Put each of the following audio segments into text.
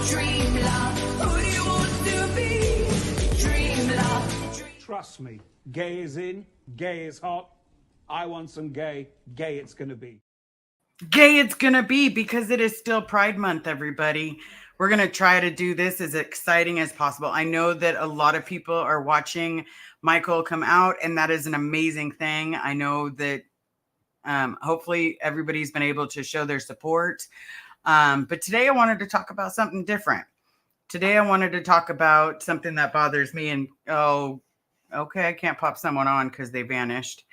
Dream love. Who do you want to be? Dream love. Trust me, gay is in, gay is hot. I want some gay, gay it's gonna be. Gay it's gonna be, because it is still Pride Month, everybody. We're gonna try to do this as exciting as possible. I know that a lot of people are watching Michael come out, and that is an amazing thing. I know that hopefully everybody's been able to show their support. But today I wanted to talk about something different. Today I wanted to talk about something that bothers me. And oh, okay, I can't pop someone on because they vanished.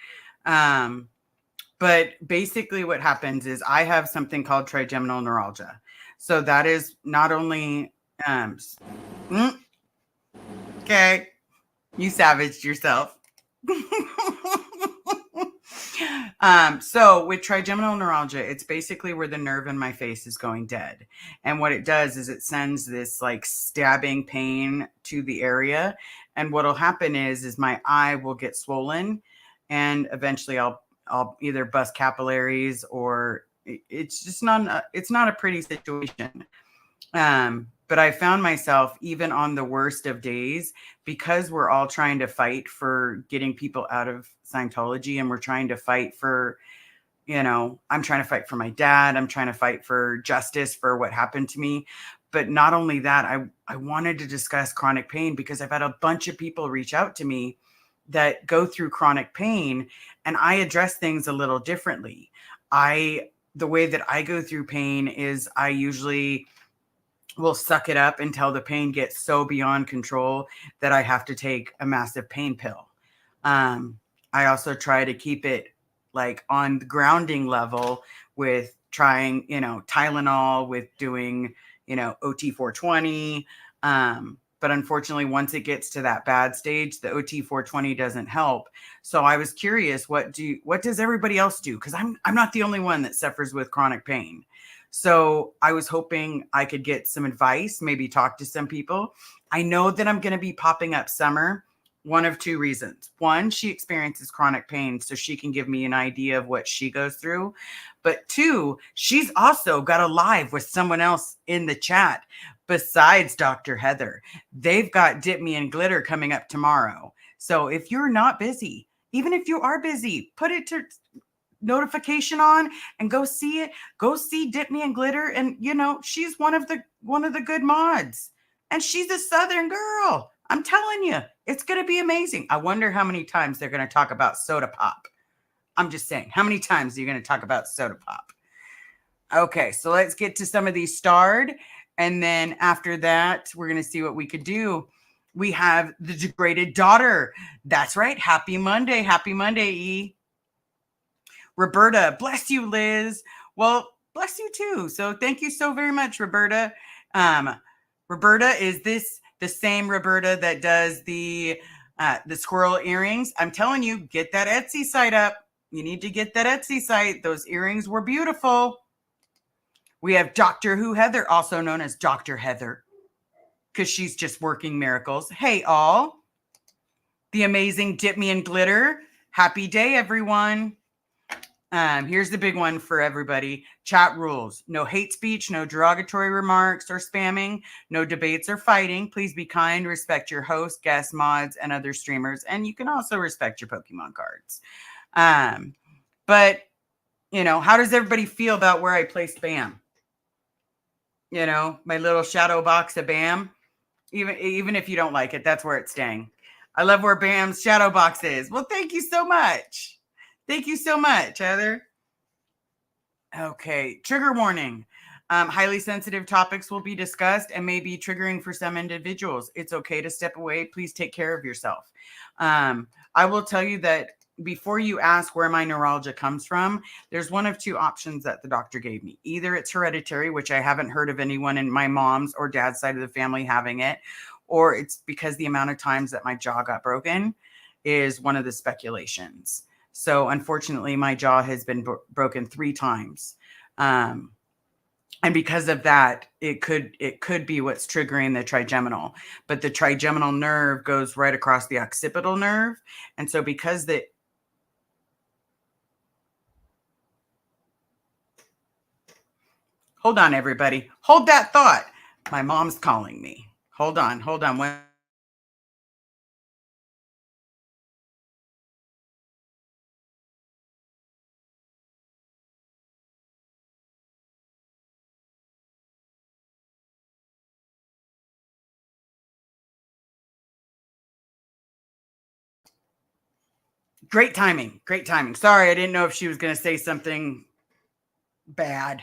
But basically what happens is I have something called trigeminal neuralgia. So that is not only, okay, you savaged yourself. So with trigeminal neuralgia, it's basically where the nerve in my face is going dead. And what it does is it sends this like stabbing pain to the area. And what'll happen is my eye will get swollen, and eventually I'll either bust capillaries, or it's just it's not a pretty situation. But I found myself, even on the worst of days, because we're all trying to fight for getting people out of Scientology, and we're trying to fight for, I'm trying to fight for my dad. I'm trying to fight for justice for what happened to me. But not only that, I wanted to discuss chronic pain, because I've had a bunch of people reach out to me that go through chronic pain, and I address things a little differently. The way that I go through pain is I usually will suck it up until the pain gets so beyond control that I have to take a massive pain pill. I also try to keep it like on the grounding level with trying, Tylenol, with doing, OT 420. But unfortunately, once it gets to that bad stage, the OT 420 doesn't help. So I was curious, what does everybody else do? Because I'm not the only one that suffers with chronic pain. So I was hoping I could get some advice, maybe talk to some people. I know that I'm going to be popping up Summer, one of two reasons. One, she experiences chronic pain, so she can give me an idea of what she goes through. But two, she's also got a live with someone else in the chat besides Dr. Heather. They've got Dip Me in Glitter coming up tomorrow. So if you're not busy, even if you are busy, put it to notification on and go see it. Go see Dip Me in Glitter. And she's one of the good mods, and she's a Southern girl. I'm telling you, it's going to be amazing. I wonder how many times they're going to talk about soda pop. I'm just saying, how many times are you going to talk about soda pop? Okay, so let's get to some of these starred. And then after that, we're going to see what we could do. We have the degraded daughter. That's right. Happy Monday. Happy Monday, E. Roberta, bless you, Liz. Well, bless you too. So thank you so very much, Roberta. Roberta, is this the same Roberta that does the squirrel earrings? I'm telling you, get that Etsy site up. You need to get that Etsy site. Those earrings were beautiful. We have Doctor Who Heather, also known as Dr. Heather, because she's just working miracles. Hey, all. The amazing Dip Me in Glitter. Happy day, everyone. Here's the big one for everybody. Chat rules. No hate speech, no derogatory remarks or spamming, no debates or fighting. Please be kind, respect your host, guests, mods, and other streamers. And you can also respect your Pokemon cards. But, how does everybody feel about where I placed Bam? My little shadow box of Bam. Even if you don't like it, that's where it's staying. I love where Bam's shadow box is. Well, thank you so much. Thank you so much, Heather. Okay, trigger warning. Highly sensitive topics will be discussed and may be triggering for some individuals. It's okay to step away. Please take care of yourself. I will tell you that before you ask where my neuralgia comes from, there's one of two options that the doctor gave me. Either it's hereditary, which I haven't heard of anyone in my mom's or dad's side of the family having it, or it's because the amount of times that my jaw got broken is one of the speculations. So unfortunately, my jaw has been broken 3 times. And because of that, it could be what's triggering the trigeminal. But the trigeminal nerve goes right across the occipital nerve. And so because hold on, everybody. Hold that thought. My mom's calling me. Hold on. Great timing. Sorry, I didn't know if she was going to say something bad.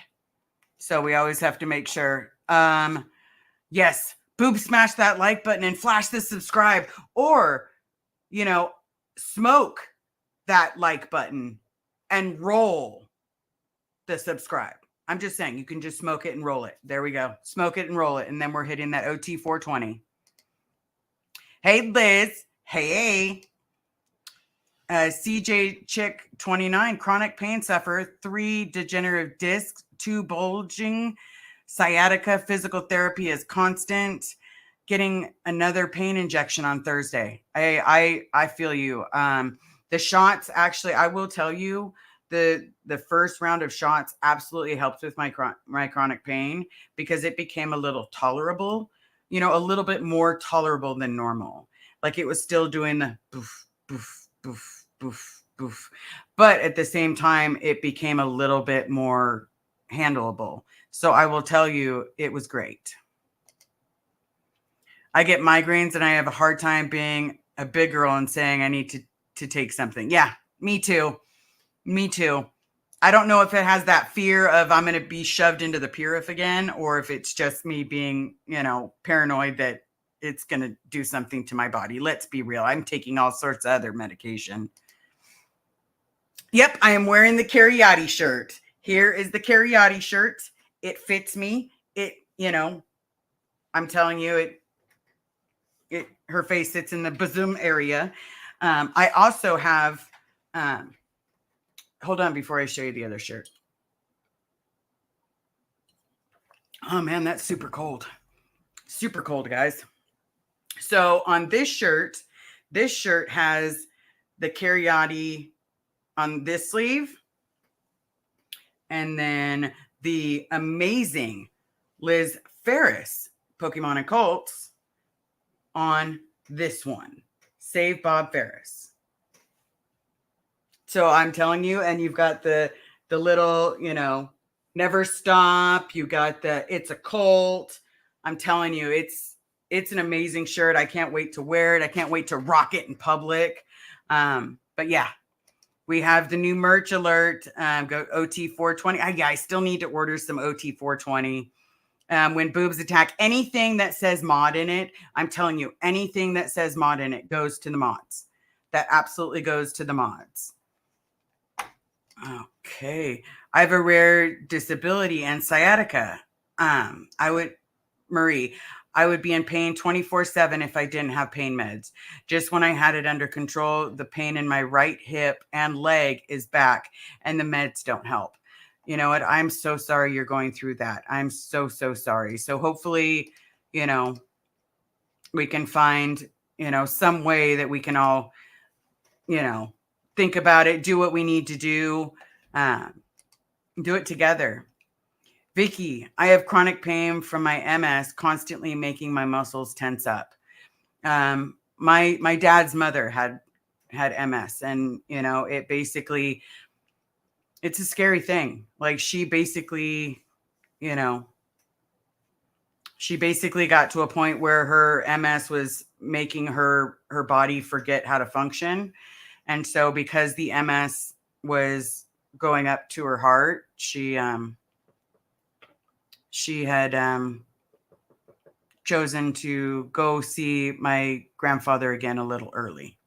So we always have to make sure. Yes, boob smash that like button and flash the subscribe, or, smoke that like button and roll the subscribe. I'm just saying, you can just smoke it and roll it. There we go. Smoke it and roll it. And then we're hitting that OT 420. Hey, Liz. Hey. CJ Chick 29, chronic pain sufferer, 3 degenerative discs, 2 bulging, sciatica, physical therapy is constant, getting another pain injection on Thursday. I feel you. The shots, actually, I will tell you, the first round of shots absolutely helped with my chronic pain, because it became a little tolerable, a little bit more tolerable than normal. Like, it was still doing the boof, boof, boof, boof, boof. But at the same time, it became a little bit more handleable. So I will tell you, it was great. I get migraines and I have a hard time being a big girl and saying I need to take something. Yeah, me too. I don't know if it has that fear of I'm going to be shoved into the Purif again, or if it's just me being, paranoid that it's going to do something to my body. Let's be real. I'm taking all sorts of other medication. Yep, I am wearing the Cariotti shirt. Here is the Cariotti shirt. It fits me. I'm telling you, her face sits in the bosom area. I also have, hold on before I show you the other shirt. Oh man, that's super cold. Super cold, guys. So on this shirt has the Cariotti on this sleeve, and then the amazing Liz Ferris Pokemon and Colts on this one. Save Bob Ferris. So I'm telling you, and you've got the little, never stop. You got the it's a Colt. I'm telling you, it's an amazing shirt. I can't wait to wear it. I can't wait to rock it in public. But yeah, we have the new merch alert. Go OT 420. I still need to order some OT 420. When boobs attack, anything that says mod in it, I'm telling you, anything that says mod in it goes to the mods. That absolutely goes to the mods. Okay. I have a rare disability and sciatica. Marie, I would be in pain 24/7 if I didn't have pain meds. Just when I had it under control, the pain in my right hip and leg is back, and the meds don't help. You know what? I'm so sorry you're going through that. I'm so, so sorry. So hopefully, we can find, some way that we can all, think about it, do what we need to do it together. Vicky, I have chronic pain from my MS, constantly making my muscles tense up. My dad's mother had MS, and it basically, it's a scary thing. Like, she basically got to a point where her MS was making her body forget how to function. And so because the MS was going up to her heart, she had chosen to go see my grandfather again a little early.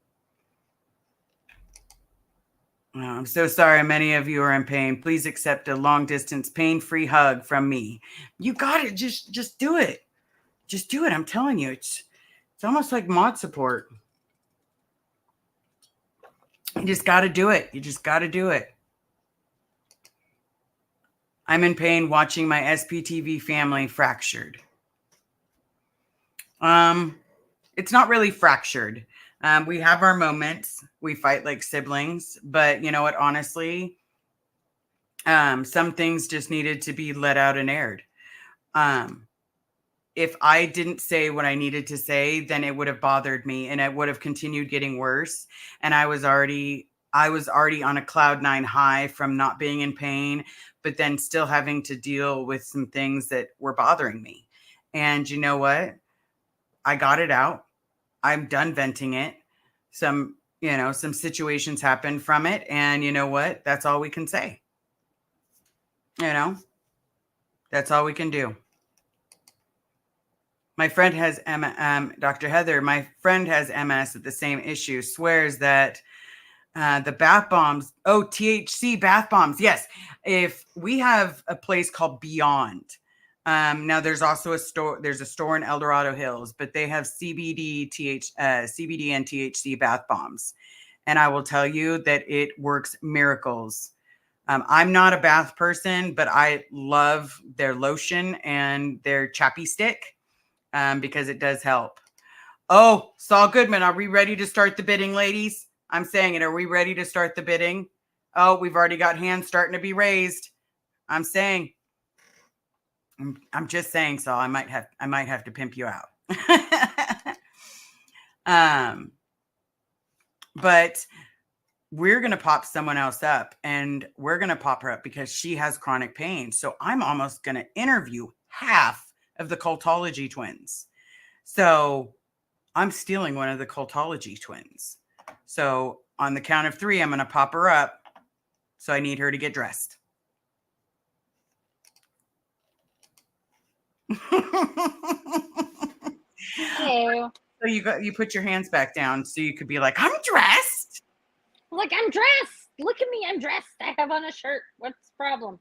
I'm so sorry. Many of you are in pain. Please accept a long distance pain-free hug from me. You got it. Just do it. Just do it. I'm telling you, it's almost like mod support. You just got to do it. You just got to do it. I'm in pain watching my SPTV family fractured. It's not really fractured. We have our moments. We fight like siblings, but you know what? Honestly, some things just needed to be let out and aired. if I didn't say what I needed to say, then it would have bothered me and it would have continued getting worse. And I was already on a cloud nine high from not being in pain, but then still having to deal with some things that were bothering me. And you know what? I got it out. I'm done venting it. Some situations happened from it. And you know what? That's all we can say. That's all we can do. My friend has Dr. Heather, my friend has MS at the same issue, swears that the bath bombs, THC bath bombs. Yes. If we have a place called Beyond, now there's also a store in El Dorado Hills, but they have CBD and THC bath bombs. And I will tell you that it works miracles. I'm not a bath person, but I love their lotion and their chappy stick. Because it does help. Oh, Saul Goodman, are we ready to start the bidding, ladies? I'm saying it. Are we ready to start the bidding? Oh, we've already got hands starting to be raised. I'm just saying, Saul. I might have to pimp you out. But we're gonna pop someone else up, and we're gonna pop her up because she has chronic pain. So I'm almost gonna interview half of the Cultology twins. So I'm stealing one of the Cultology twins. So on the count of 3, I'm going to pop her up. So I need her to get dressed. Hello. So you put your hands back down so you could be like, I'm dressed. Look, I'm dressed. Look at me. I'm dressed. I have on a shirt. What's the problem?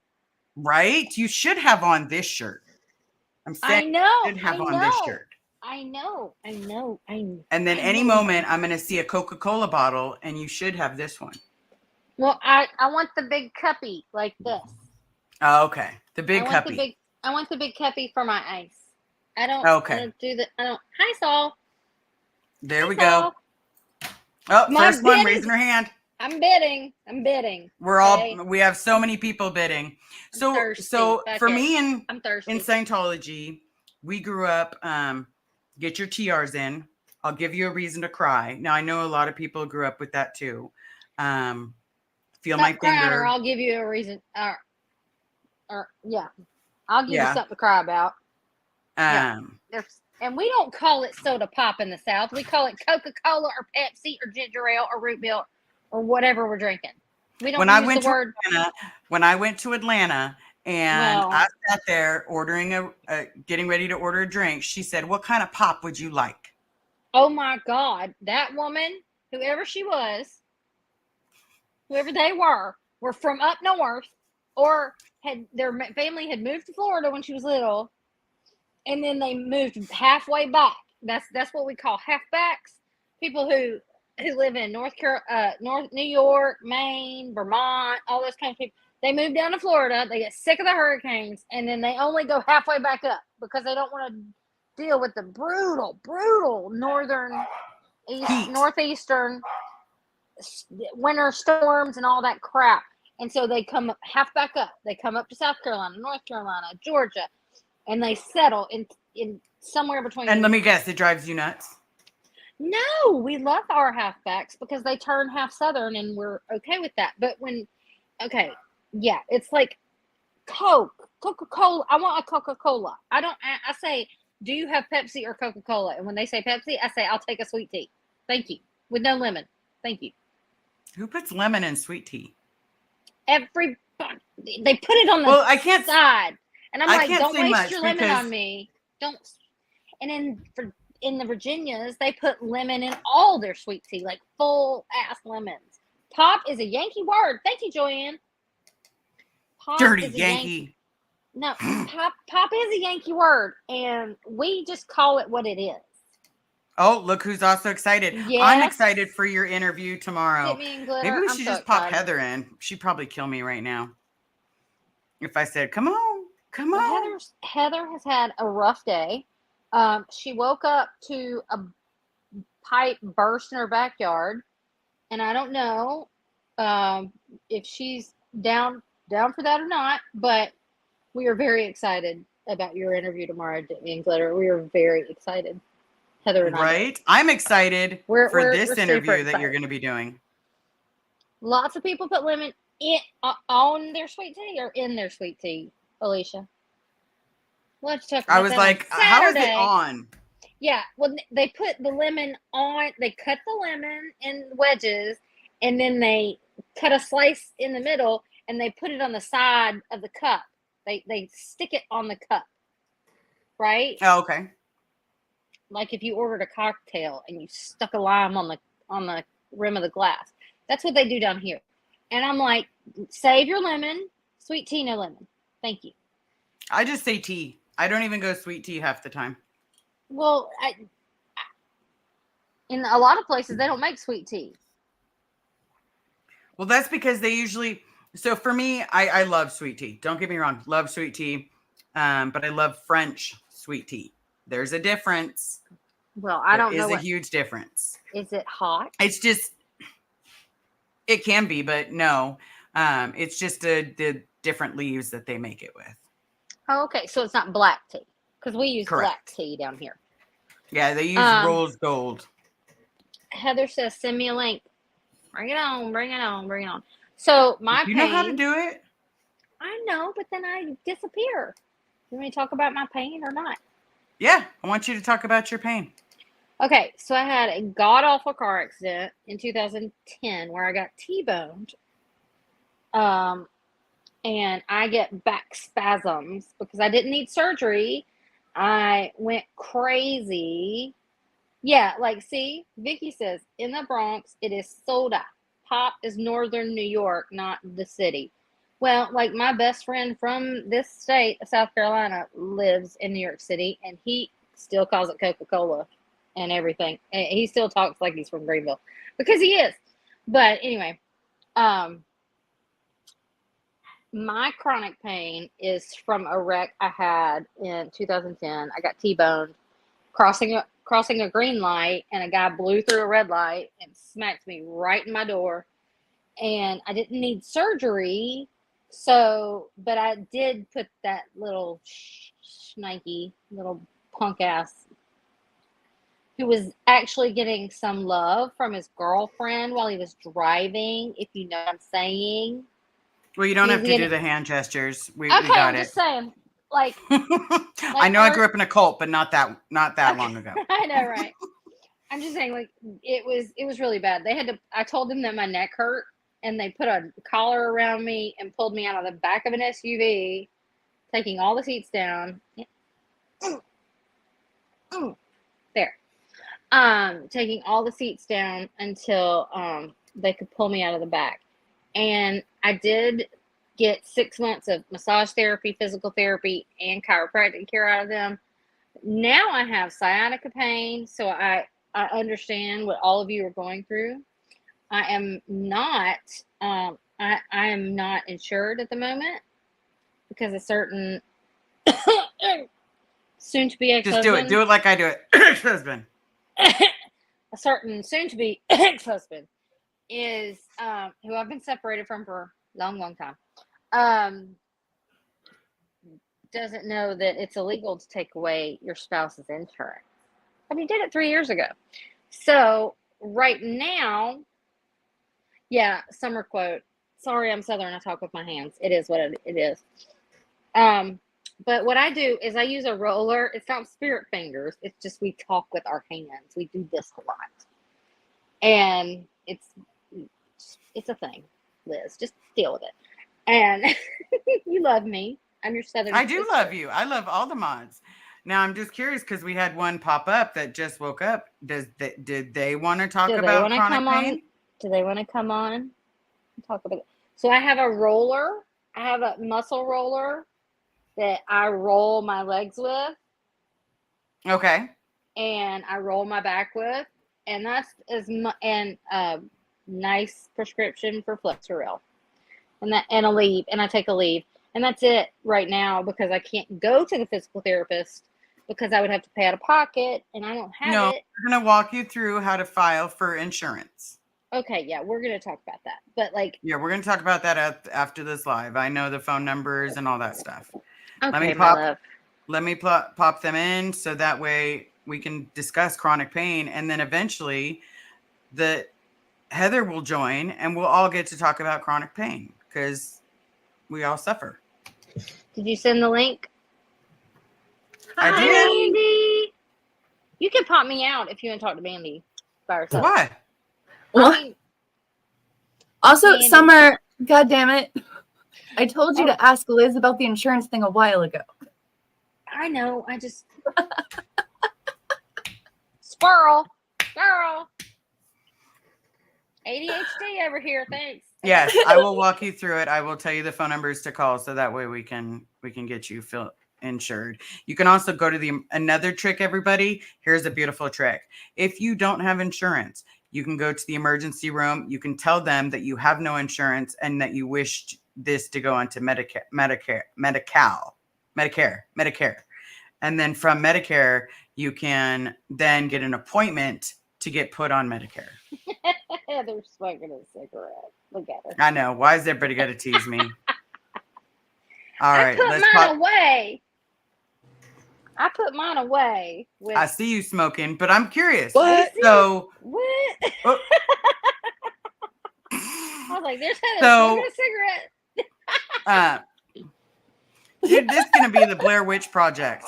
Right? You should have on this shirt. I'm saying I know. you should have on this shirt. I know. And then any moment, I'm going to see a Coca-Cola bottle, and you should have this one. Well, I want the big cuppy like this. Oh, okay. The big cuppy. I want the big cuppy for my ice. I don't do the. I don't. Hi, Saul. There we Saul. go. Oh, My first one bid raising her hand. I'm bidding. We have so many people bidding. So for me in Scientology, we grew up, get your TRs in. I'll give you a reason to cry. Now I know a lot of people grew up with that too. Feel my finger. Or I'll give you a reason. I'll give you something to cry about. And we don't call it soda pop in the South. We call it Coca-Cola or Pepsi or ginger ale or root beer or whatever we're drinking. We don't use the word. When I went to Atlanta and I sat there ordering getting ready to order a drink, she said, "What kind of pop would you like?" Oh my God. That woman, whoever she was, whoever they were from up north or their family had moved to Florida when she was little. And then they moved halfway back. That's what we call halfbacks. People who live in North New York, Maine, Vermont, all those kinds of people. They move down to Florida. They get sick of the hurricanes, and then they only go halfway back up because they don't want to deal with the brutal northeastern winter storms and all that crap. And so they come half back up. They come up to South Carolina, North Carolina, Georgia. And they settle in somewhere between. And let me guess, it drives you nuts? No, we love our halfbacks because they turn half Southern and we're okay with that. But it's like Coca-Cola. I want a Coca-Cola. I say, do you have Pepsi or Coca-Cola? And when they say Pepsi, I say, I'll take a sweet tea. Thank you. With no lemon. Thank you. Who puts lemon in sweet tea? Everybody. They put it on the side. And I'm like, don't waste your lemon on me. Don't. And in the Virginias, they put lemon in all their sweet tea, like full ass lemons. Pop is a Yankee word. Thank you, Joanne. Pop Dirty Yankee. No, pop is a Yankee word, and we just call it what it is. Oh, look who's also excited. Yes. I'm excited for your interview tomorrow. Maybe we should just pop Heather in. She'd probably kill me right now. If I said, come on. Heather has had a rough day. She woke up to a pipe burst in her backyard, and I don't know if she's down for that or not. But we are very excited about your interview tomorrow in Glitter. We are very excited. Heather and I. Right? I'm excited We're for this super interview that excited. you're going to be doing. Lots of people put lemon on their sweet tea or in their sweet tea, Alicia. Let's talk about I was that like, on how is it Saturday. on? Yeah, well, they put the lemon on. They cut the lemon in wedges, and then they cut a slice in the middle, and they put it on the side of the cup. They stick it on the cup, right? Oh, okay. Like if you ordered a cocktail and you stuck a lime on the rim of the glass. That's what they do down here. And I'm like, save your lemon, sweet tea, no lemon. Thank you. I just say tea. I don't even go sweet tea half the time. Well, in a lot of places they don't make sweet tea. Well, that's because they usually. So for me, I love sweet tea. Don't get me wrong, love sweet tea, but I love French sweet tea. There's a difference. Well, I don't know. There is a huge difference. Is it hot? It's just. It can be, but no. It's just the different leaves that they make it with. Oh, okay. So it's not black tea because we use Correct. black tea down here. Yeah, they use rose gold. Heather says, send me a link. Bring it on, bring it on, bring it on. So my You know how to do it? I know, but then I disappear. You want me to talk about my pain or not? Yeah, I want you to talk about your pain. Okay, so I had a god-awful car accident in 2010 where I got T-boned. And I get back spasms because I didn't need surgery. I went crazy. Yeah, like, see, Vicky says, in the Bronx, it is soda. Pop is northern New York, not the city. Well, like, my best friend from this state, South Carolina, lives in New York City, and he still calls it Coca-Cola and everything. And he still talks like he's from Greenville because he is. But anyway, my chronic pain is from a wreck I had in 2010. I got T-boned crossing a green light, and a guy blew through a red light and smacked me right in my door. And I didn't need surgery, but I did put that little schnikey, little punk ass, who was actually getting some love from his girlfriend while he was driving, if you know what I'm saying. Well, you don't have to do the hand gestures. We Okay, got I'm it. just saying. Like I know I grew up in a cult, but not that long ago. I know, right? I'm just saying, like, it was really bad. I told them that my neck hurt, and they put a collar around me and pulled me out of the back of an SUV, taking all the seats down. There. Taking all the seats down until they could pull me out of the back. And I did get 6 months of massage therapy, physical therapy, and chiropractic care out of them. Now I have sciatica pain, so I understand what all of you are going through. I am not I am not insured at the moment because a certain soon to be ex-husband. Just do it. Do it like I do it. Ex-husband. A certain soon to be ex-husband is who I've been separated from for a long time. Doesn't know that it's illegal to take away your spouse's insurance. I mean, did it 3 years ago. So right now, yeah, summer quote. Sorry, I'm Southern. I talk with my hands. It is what it is. But what I do is I use a roller. It's not spirit fingers. It's just we talk with our hands. We do this a lot. And it's a thing, Liz. Just deal with it. And you love me. I'm your Southern I do sister. love you. I love all the mods. Now I'm just curious because we had one pop up that just woke up. Did they want to talk about chronic pain? Do they want to come on and talk about it? So I have a roller. I have a muscle roller that I roll my legs with. Okay. And I roll my back with. And that's nice prescription for Flexeril. And a leave. And I take a leave. And that's it right now because I can't go to the physical therapist because I would have to pay out of pocket and I don't have it. We're going to walk you through how to file for insurance. Okay, yeah, we're going to talk about that. But yeah, we're going to talk about that after this live. I know the phone numbers and all that stuff. Okay, Let me my love. Let me pop them in so that way we can discuss chronic pain. And then eventually the Heather will join and we'll all get to talk about chronic pain because we all suffer. Did you send the link? I Hi, did. Mandy. You can pop me out if you want to talk to Mandy by herself. Why? Well, I mean, also, Mandy. Summer, God damn it. I told you to ask Liz about the insurance thing a while ago. I know. I just squirrel. ADHD over here. Thanks. Yes, I will walk you through it. I will tell you the phone numbers to call so that way we can get you insured. You can also go to another trick, everybody. Here's a beautiful trick. If you don't have insurance, you can go to the emergency room. You can tell them that you have no insurance and that you wished this to go onto Medicare. And then from Medicare, you can then get an appointment to get put on Medicare. They're smoking a cigarette. Look at her. I know. Why is everybody going to tease me? All right. I Let's put mine pop. away. I put mine away. With I see you smoking, but I'm curious. What? So, what? oh, I was like, there's Heather So- smoking a cigarette. dude, this is going to be the Blair Witch Project.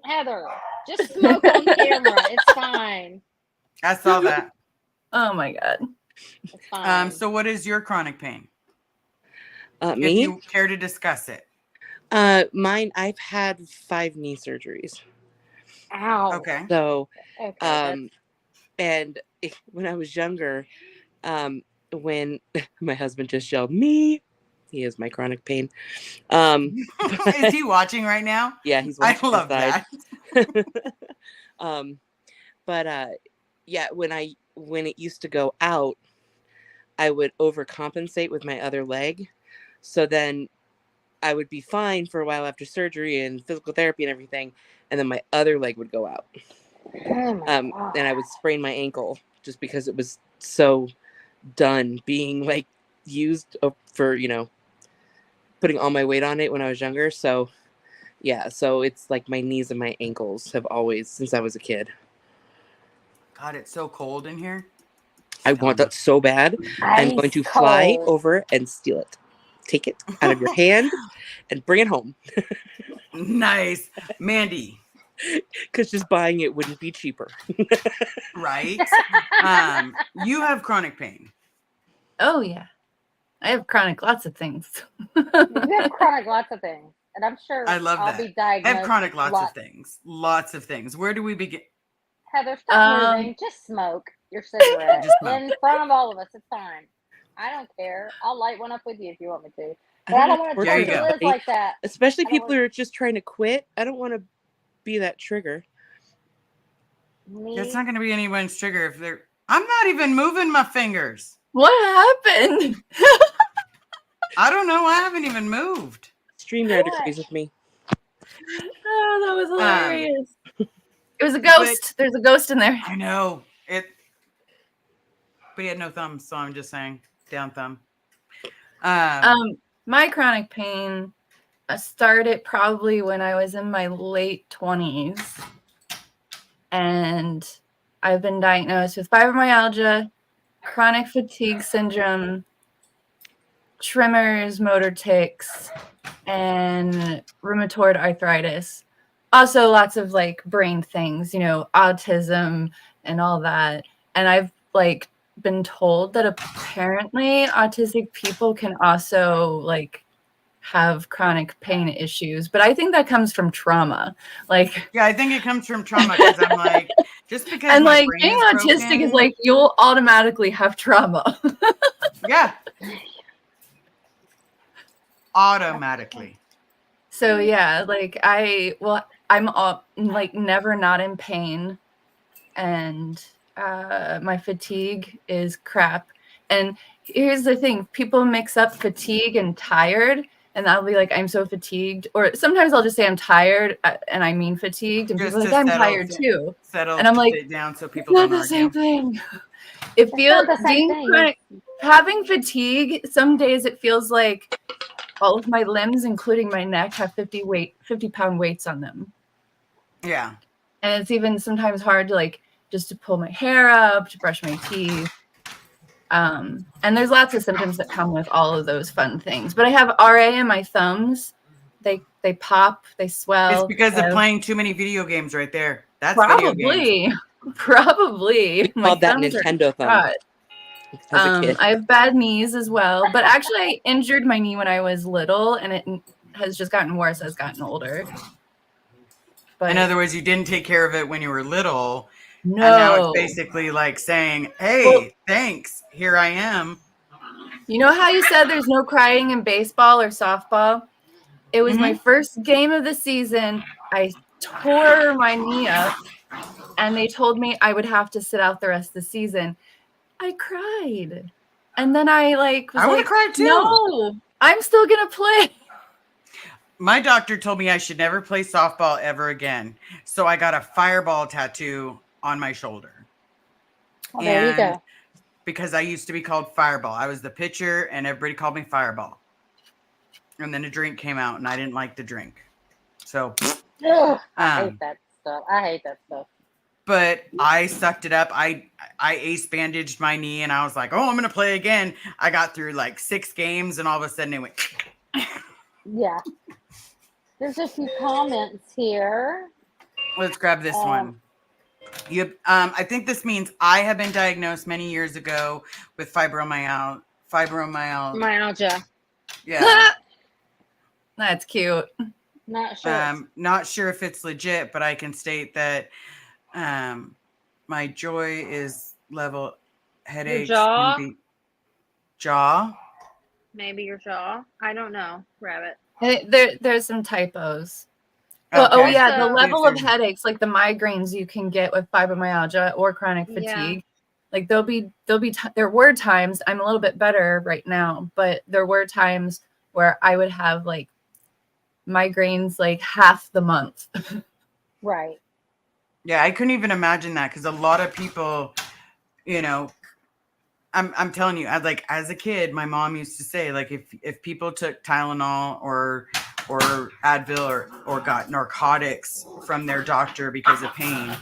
Heather, just smoke on camera. It's fine. I saw that. Oh my God. It's fine. So what is your chronic pain? If Me? you care to discuss it. Mine, I've had 5 knee surgeries. Ow. Okay. So, Okay. and when I was younger, when my husband just yelled, me, he is my chronic pain. Is he watching right now? Yeah, he's I watching love inside. that. Yeah, when it used to go out, I would overcompensate with my other leg. So then I would be fine for a while after surgery and physical therapy and everything, and then my other leg would go out. Oh my God. And I would sprain my ankle just because it was so done being like used for, putting all my weight on it when I was younger. So yeah, so it's like my knees and my ankles have always, since I was a kid. God, it's so cold in here. I want that so bad. I'm going to fly over and steal it. Take it out of your hand and bring it home. Nice. Mandy, Because just buying it wouldn't be cheaper. right? You have chronic pain. Oh yeah. I have chronic lots of things. You have chronic lots of things. And I'm sure I love I'll that. be I diagnosed. have chronic lots lot- of things. Lots of things. Where do we begin? Heather, stop moving. Just smoke your cigarette Just smoke. in front of all of us. It's fine. I don't care. I'll light one up with you if you want me to. I But I don't don't want to work There talk you to go. Liz like that. Especially I don't people want- who are just trying to quit. I don't want to be that trigger. Me? It's not going to be anyone's trigger if they're. I'm not even moving my fingers. What happened? I don't know. I haven't even moved. StreamYard What? agrees with me. Oh, that was hilarious. It was a ghost. There's a ghost in there. I know it, but he had no thumbs, so I'm just saying down thumb. My chronic pain started probably when I was in my late 20s. And I've been diagnosed with fibromyalgia, chronic fatigue syndrome, tremors, motor tics, and rheumatoid arthritis. Also lots of like brain things, autism and all that. And I've like been told that apparently autistic people can also like have chronic pain issues, but I think that comes from trauma. Like, Yeah, I think it comes from trauma because I'm like, just because and my like brain being is autistic broken, is like you'll automatically have trauma. yeah, automatically. So yeah, like I'm like never not in pain, and my fatigue is crap. And here's the thing: people mix up fatigue and tired, and I'll be like, I'm so fatigued, or sometimes I'll just say I'm tired, and I mean fatigued, and Just people are like, to I'm settle tired too. Settle And I'm like, it down so It's people not don't the same argue. thing. It feels not the same thing. having fatigue. Some days it feels like all of my limbs, including my neck, have 50-pound weights on them. Yeah. And it's even sometimes hard to like just to pull my hair up, to brush my teeth. And there's lots of symptoms that come with all of those fun things. But I have RA in my thumbs. They pop, they swell. It's because of so- playing too many video games right there. That's video games. Probably. We My called that thumbs are Nintendo thumb shot. as a kid. I have bad knees as well. But actually, I injured my knee when I was little, and it has just gotten worse as I've gotten older. But In other words, you didn't take care of it when you were little. no. And now it's basically like saying, hey, Well- thanks. Here I am. You know how you said there's no crying in baseball or softball? It was my first game of the season. I tore my knee up, and they told me I would have to sit out the rest of the season. I cried. And then I was I would've like, cried too. No, I'm still going to play. My doctor told me I should never play softball ever again. So I got a fireball tattoo on my shoulder. Oh, there you go. Because I used to be called Fireball. I was the pitcher and everybody called me Fireball. And then a drink came out and I didn't like the drink. So, Ugh, I Um, hate that stuff. I hate that stuff. but I sucked it up. I ace bandaged my knee and I was like, oh, I'm going to play again. I got through like 6 games and all of a sudden it went. Yeah. There's a few comments here. Let's grab this one. I think this means I have been diagnosed many years ago with fibromyalgia. Myalgia. Yeah. That's cute. Not sure. Not sure if it's legit, but I can state that my joy is level headaches. jaw? can be- Jaw? Maybe your jaw. I don't know. Rabbit. There's some typos. Well, oh Okay. yeah, the So- level of headaches, like the migraines you can get with fibromyalgia or chronic fatigue. Like there were times, I'm a little bit better right now, but there were times where I would have like migraines like half the month. Right. Yeah, I couldn't even imagine that because a lot of people, I'm telling you, as a kid, my mom used to say, like, if people took Tylenol or Advil or got narcotics from their doctor because of pain,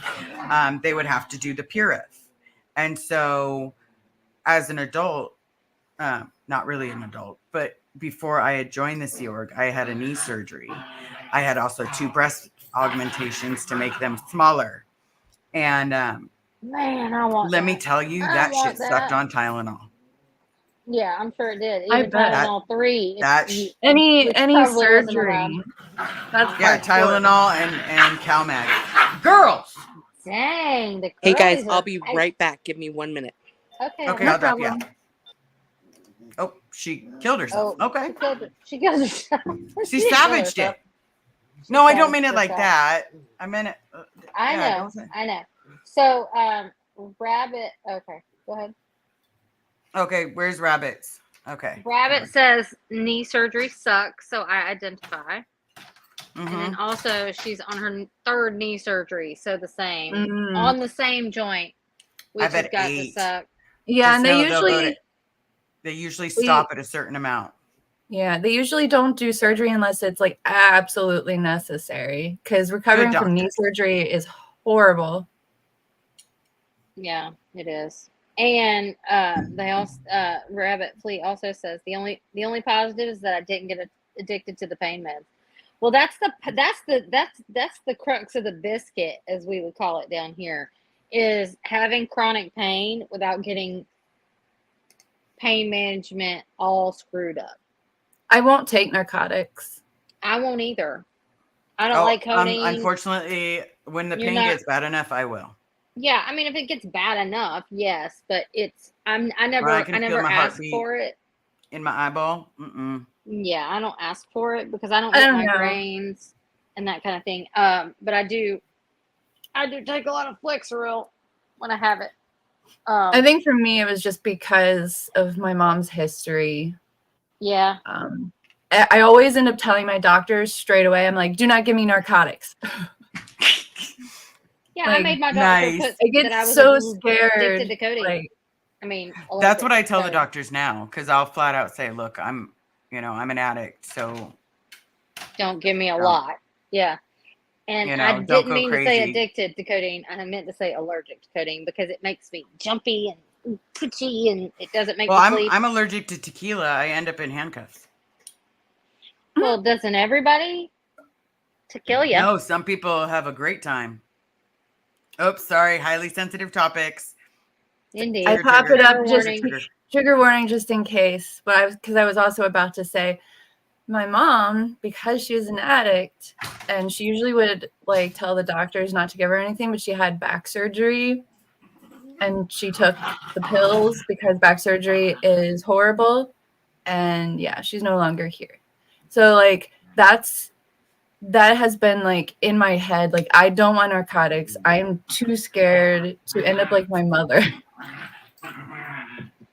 they would have to do the Purif. And so as an adult, not really an adult, but before I had joined the Sea Org, I had a knee surgery. I had also 2 breast augmentations to make them smaller. And Man, I want let me that. tell you, I that want shit sucked that. on Tylenol. Yeah, I'm sure it did. I Even bet. Tylenol 3. That- Any Which any probably wasn't surgery. allowed. That's Yeah, hardcore. Tylenol and CalMag. Girls! Dang. The Hey guys, girlies I'll are be tight. right back. Give me 1 minute. Okay. Okay, No I'll drop you problem. out. Oh, she killed herself. Oh, Okay. She killed herself. She didn't kill savaged herself. it. No, I don't savaged mean it like herself. that. I meant it. I yeah, know. don't say- I know. So, Rabbit. Okay, go ahead. Okay, where's Rabbits? Okay. Rabbit says knee surgery sucks, so I identify. And Mhm. then also she's on her 3rd knee surgery, so the same. Mm. On the same joint, which I've has had got to 8. suck. Yeah, Just and know they'll go to- they they usually stop at a certain amount. usually don't do surgery unless it's like absolutely necessary, because recovering from knee doctors. surgery is horrible. Yeah, it is. And they also Rabbit Fleet also says the only positive is that I didn't get addicted to the pain meds. Well, that's the crux of the biscuit, as we would call it down here, is having chronic pain without getting pain management all screwed up. I won't take narcotics. I won't either. I don't like codeine. Unfortunately, when the You're pain not- gets bad enough, I will. Yeah, I mean, if it gets bad enough, yes, but I I never can feel my ask heartbeat. for it. In my eyeball? Mm-mm. Yeah, I don't ask for it because I don't I get don't know. migraines and that kind of thing. But I do take a lot of Flexeril when I have it. I think for me, it was just because of my mom's history. Yeah, I always end up telling my doctors straight away, I'm like, do not give me narcotics. yeah. I Like, made my doctor nice. put I get that I was so addicted scared. to codeine. Like, I mean, That's what I tell the doctor. doctors now, because I'll flat out say, look, I'm I'm an addict, so Don't give me a Don't. lot. Yeah. And I don't didn't go mean to say crazy. addicted to codeine. I meant to say allergic to codeine because it makes me jumpy and twitchy and it doesn't make Well, me I'm sleep. I'm allergic to tequila. I end up in handcuffs. Well, doesn't everybody? To kill you. No, some people have a great time. Oops, sorry. Highly sensitive topics. Indeed. I pop trigger, it up Trigger just warning. trigger warning just in case. But because I was also about to say, my mom, because she was an addict, and she usually would like tell the doctors not to give her anything, but she had back surgery, and she took the pills because back surgery is horrible. And yeah, she's no longer here. So like that has been like in my head. Like I don't want narcotics. I am too scared to end up like my mother.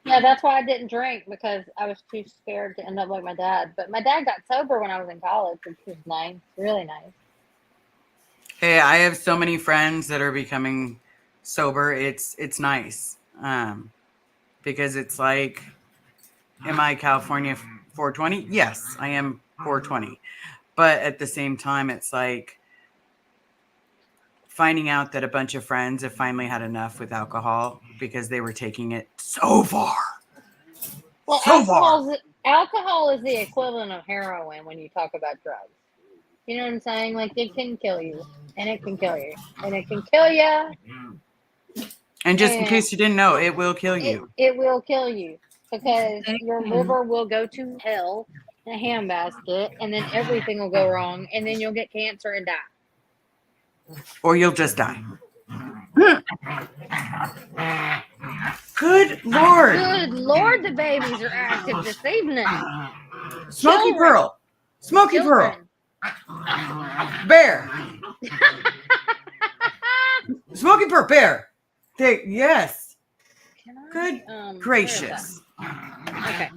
Yeah, that's why I didn't drink because I was too scared to end up like my dad. But my dad got sober when I was in college, which was nice, really nice. Hey, I have so many friends that are becoming sober. It's nice, because it's like, am I California 420? Yes, I am 420. But at the same time, it's like finding out that a bunch of friends have finally had enough with alcohol because they were taking it so far. Well, So far. alcohol is the equivalent of heroin when you talk about drugs. You know what I'm saying? Like it can kill you, and it can kill you, and it can kill you. And just in And case you didn't know, it will kill you. It will kill you because your liver will go to hell in a handbasket, and then everything will go wrong, and then you'll get cancer and die. Or you'll just die. Good Lord. Good Lord, the babies are active this evening. Smoky Children. Pearl. Smoky Pearl. Children. Bear. Smoky Pearl. Bear. Yes. Can I, Good where is gracious. that? Okay.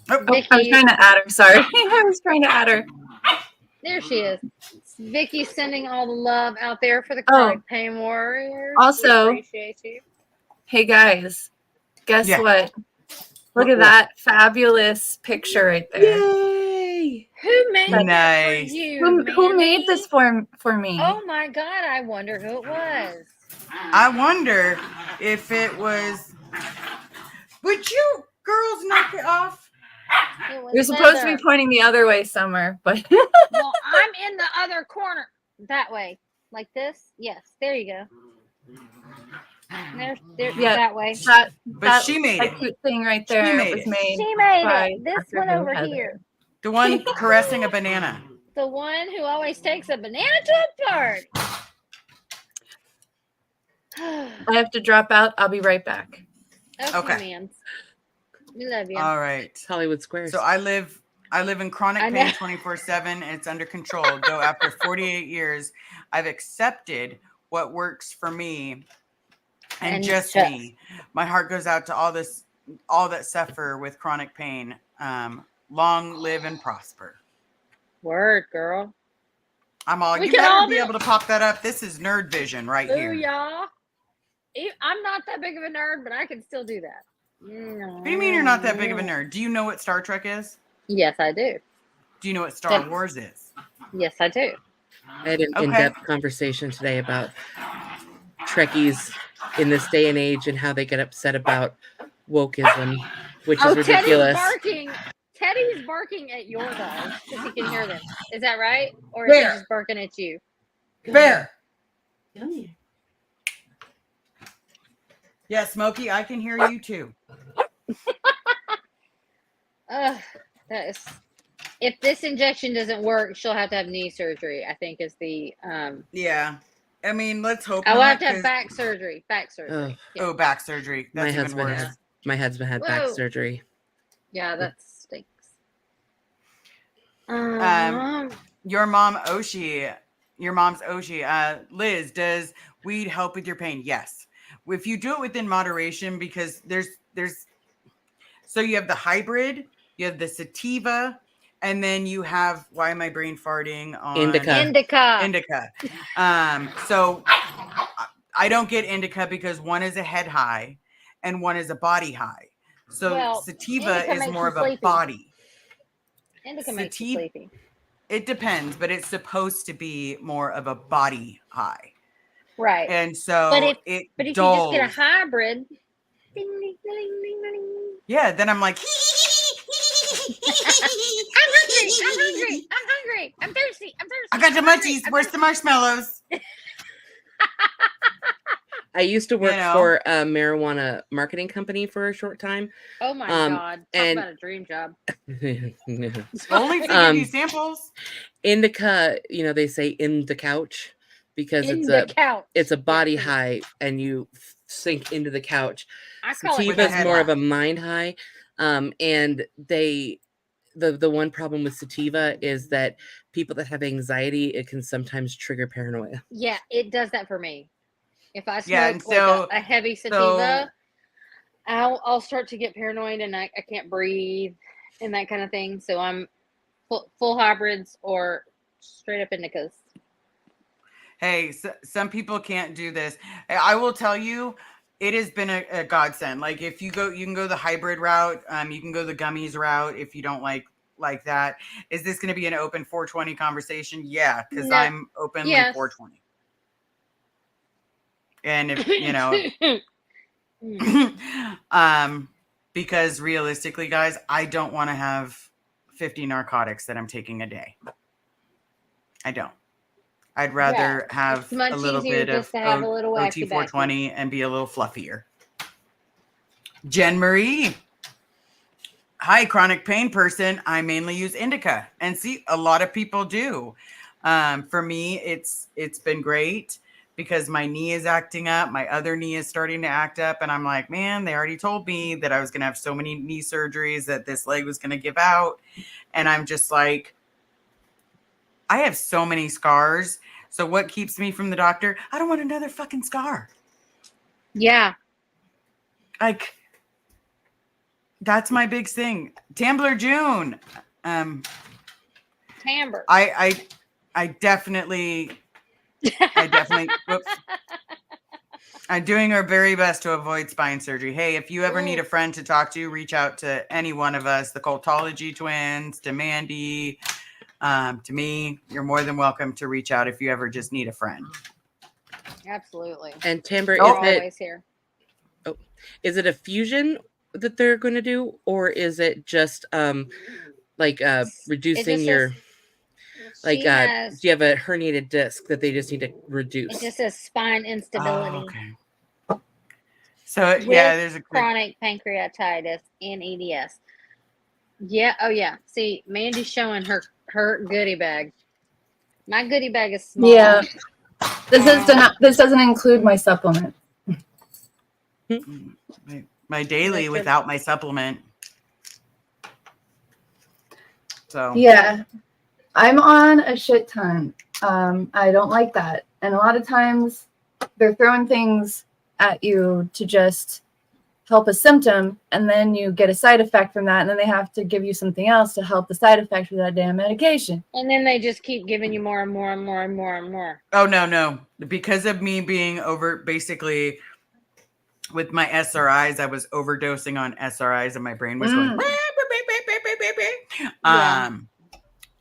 Oh, I was trying to add her. Sorry. I was trying to add her. There she is. Vicky's sending all the love out there for the chronic pain warriors. Also- we appreciate you. Hey guys, guess Yeah. what? Look at that fabulous picture right there. Yay. Who made that Nice. for you? Who made Manny? this for me? Oh my God! I wonder who it was. I wonder if it was. Would you girls knock it off? It was You're supposed to Heather. be pointing the other way, Summer, but Well, I'm in the other corner. That way, like this. Yes, there you go. There, Yeah. that way. But she made that it. cute thing right She there made was it. made. She made by it. This Dr. one Who over Heather. here. The one caressing a banana. The one who always takes a banana to a party. I have to drop out. I'll be right back. Okay. Man. We love you. All right. Hollywood Squares. So I live in chronic I know. pain 24/7. It's under control. Though after 48 years, I've accepted what works for me and just me. My heart goes out to all that suffer with chronic pain. Long live and prosper. Word, girl. I'm all. We You can better all be do- able to pop that up. This is nerd vision right Ooh, here. y'all. I'm not that big of a nerd, but I can still do that. What do you mean you're not that big of a nerd? Do you know what Star Trek is? Yes, I do. Do you know what Star Yes. Wars is? Yes, I do. I had an Okay. in-depth conversation today about Trekkies in this day and age and how they get upset about wokeism, which is ridiculous. Teddy's barking at your dogs because he can hear them. Is that right? Or is Bear. he just barking at you? Bear. Yeah, Smokey, I can hear you too. That is. If this injection doesn't work, she'll have to have knee surgery. I think is the. Yeah. I mean, let's hope. I will not, have to have 'cause- back surgery. Back surgery. Ugh. Yeah. Oh, back surgery. My That's even husband worse. had my husband had back Whoa. surgery. Yeah, that stinks. Your mom's Oshi. Liz, does weed help with your pain? Yes. If you do it within moderation, because there's so you have the hybrid, you have the sativa, and then you have, why am I brain farting on Indica. Indica. So I don't get indica because one is a head high and one is a body high. So Well, sativa indica is makes more you of a sleepy. body. Indica makes you Sativa- sleepy. It depends, but it's supposed to be more of a body high. Right. And so But if it you just dulls. get a hybrid, ding, ding, ding, ding, ding. Yeah, then I'm like, I'm hungry, I'm thirsty, I got the I'm hungry, munchies. I'm Where's the thirsty. marshmallows? I used to work know. for a marijuana marketing company for a short time. Oh my God. Talk and- about a dream job. Only if they give you samples. Indica, they say in the couch because In the couch. it's a body Yeah, high and you sink into the couch. I call it Sativa is head more of high. a mind high. And the one problem with sativa is that people that have anxiety, it can sometimes trigger paranoia. Yeah, it does that for me. If I smoke Yeah, and so- a heavy sativa, I'll start to get paranoid and I can't breathe and that kind of thing. So I'm full hybrids or straight up indicas. Hey, some people can't do this. I will tell you, it has been a godsend. Like if you can go the hybrid route. You can go the gummies route if you don't like that. Is this going to be an open 420 conversation? Yeah, because No. I'm openly Yes. 420. And if because realistically, guys, I don't want to have 50 narcotics that I'm taking a day. I don't. I'd rather have it's much a little easier bit of just to have a little OT wacky 420 and be a little fluffier. Jen Marie. Hi, chronic pain person. I mainly use indica. And see, a lot of people do. For me, it's been great because my knee is acting up. My other knee is starting to act up. And I'm like, man, they already told me that I was going to have so many knee surgeries that this leg was going to give out. And I'm just like, I have so many scars. So what keeps me from the doctor? I don't want another fucking scar. Yeah. Like, that's my big thing. Tambler June. Timbre. I definitely whoops. I'm doing our very best to avoid spine surgery. Hey, if you ever need a friend to talk to, reach out to any one of us, the Cultology twins, to Mandy, to me. You're more than welcome to reach out if you ever just need a friend. Absolutely. And timbre, We're is always here. it a fusion that they're going to do, or is it just reducing your do you have a herniated disc that they just need to reduce? It just says spine instability. Oh, okay. So With there's a chronic pancreatitis and EDS. Yeah. Oh yeah. See, Mandy's showing her goodie bag. My goodie bag is small. Yeah. This doesn't include my supplement. my daily without my supplement. So Yeah. I'm on a shit ton. I don't like that. And a lot of times they're throwing things at you to just help a symptom, and then you get a side effect from that, and then they have to give you something else to help the side effect for that damn medication. And then they just keep giving you more and more and more and more and more. Oh no. Because of me being basically with my SRIs, I was overdosing on SRIs and my brain was going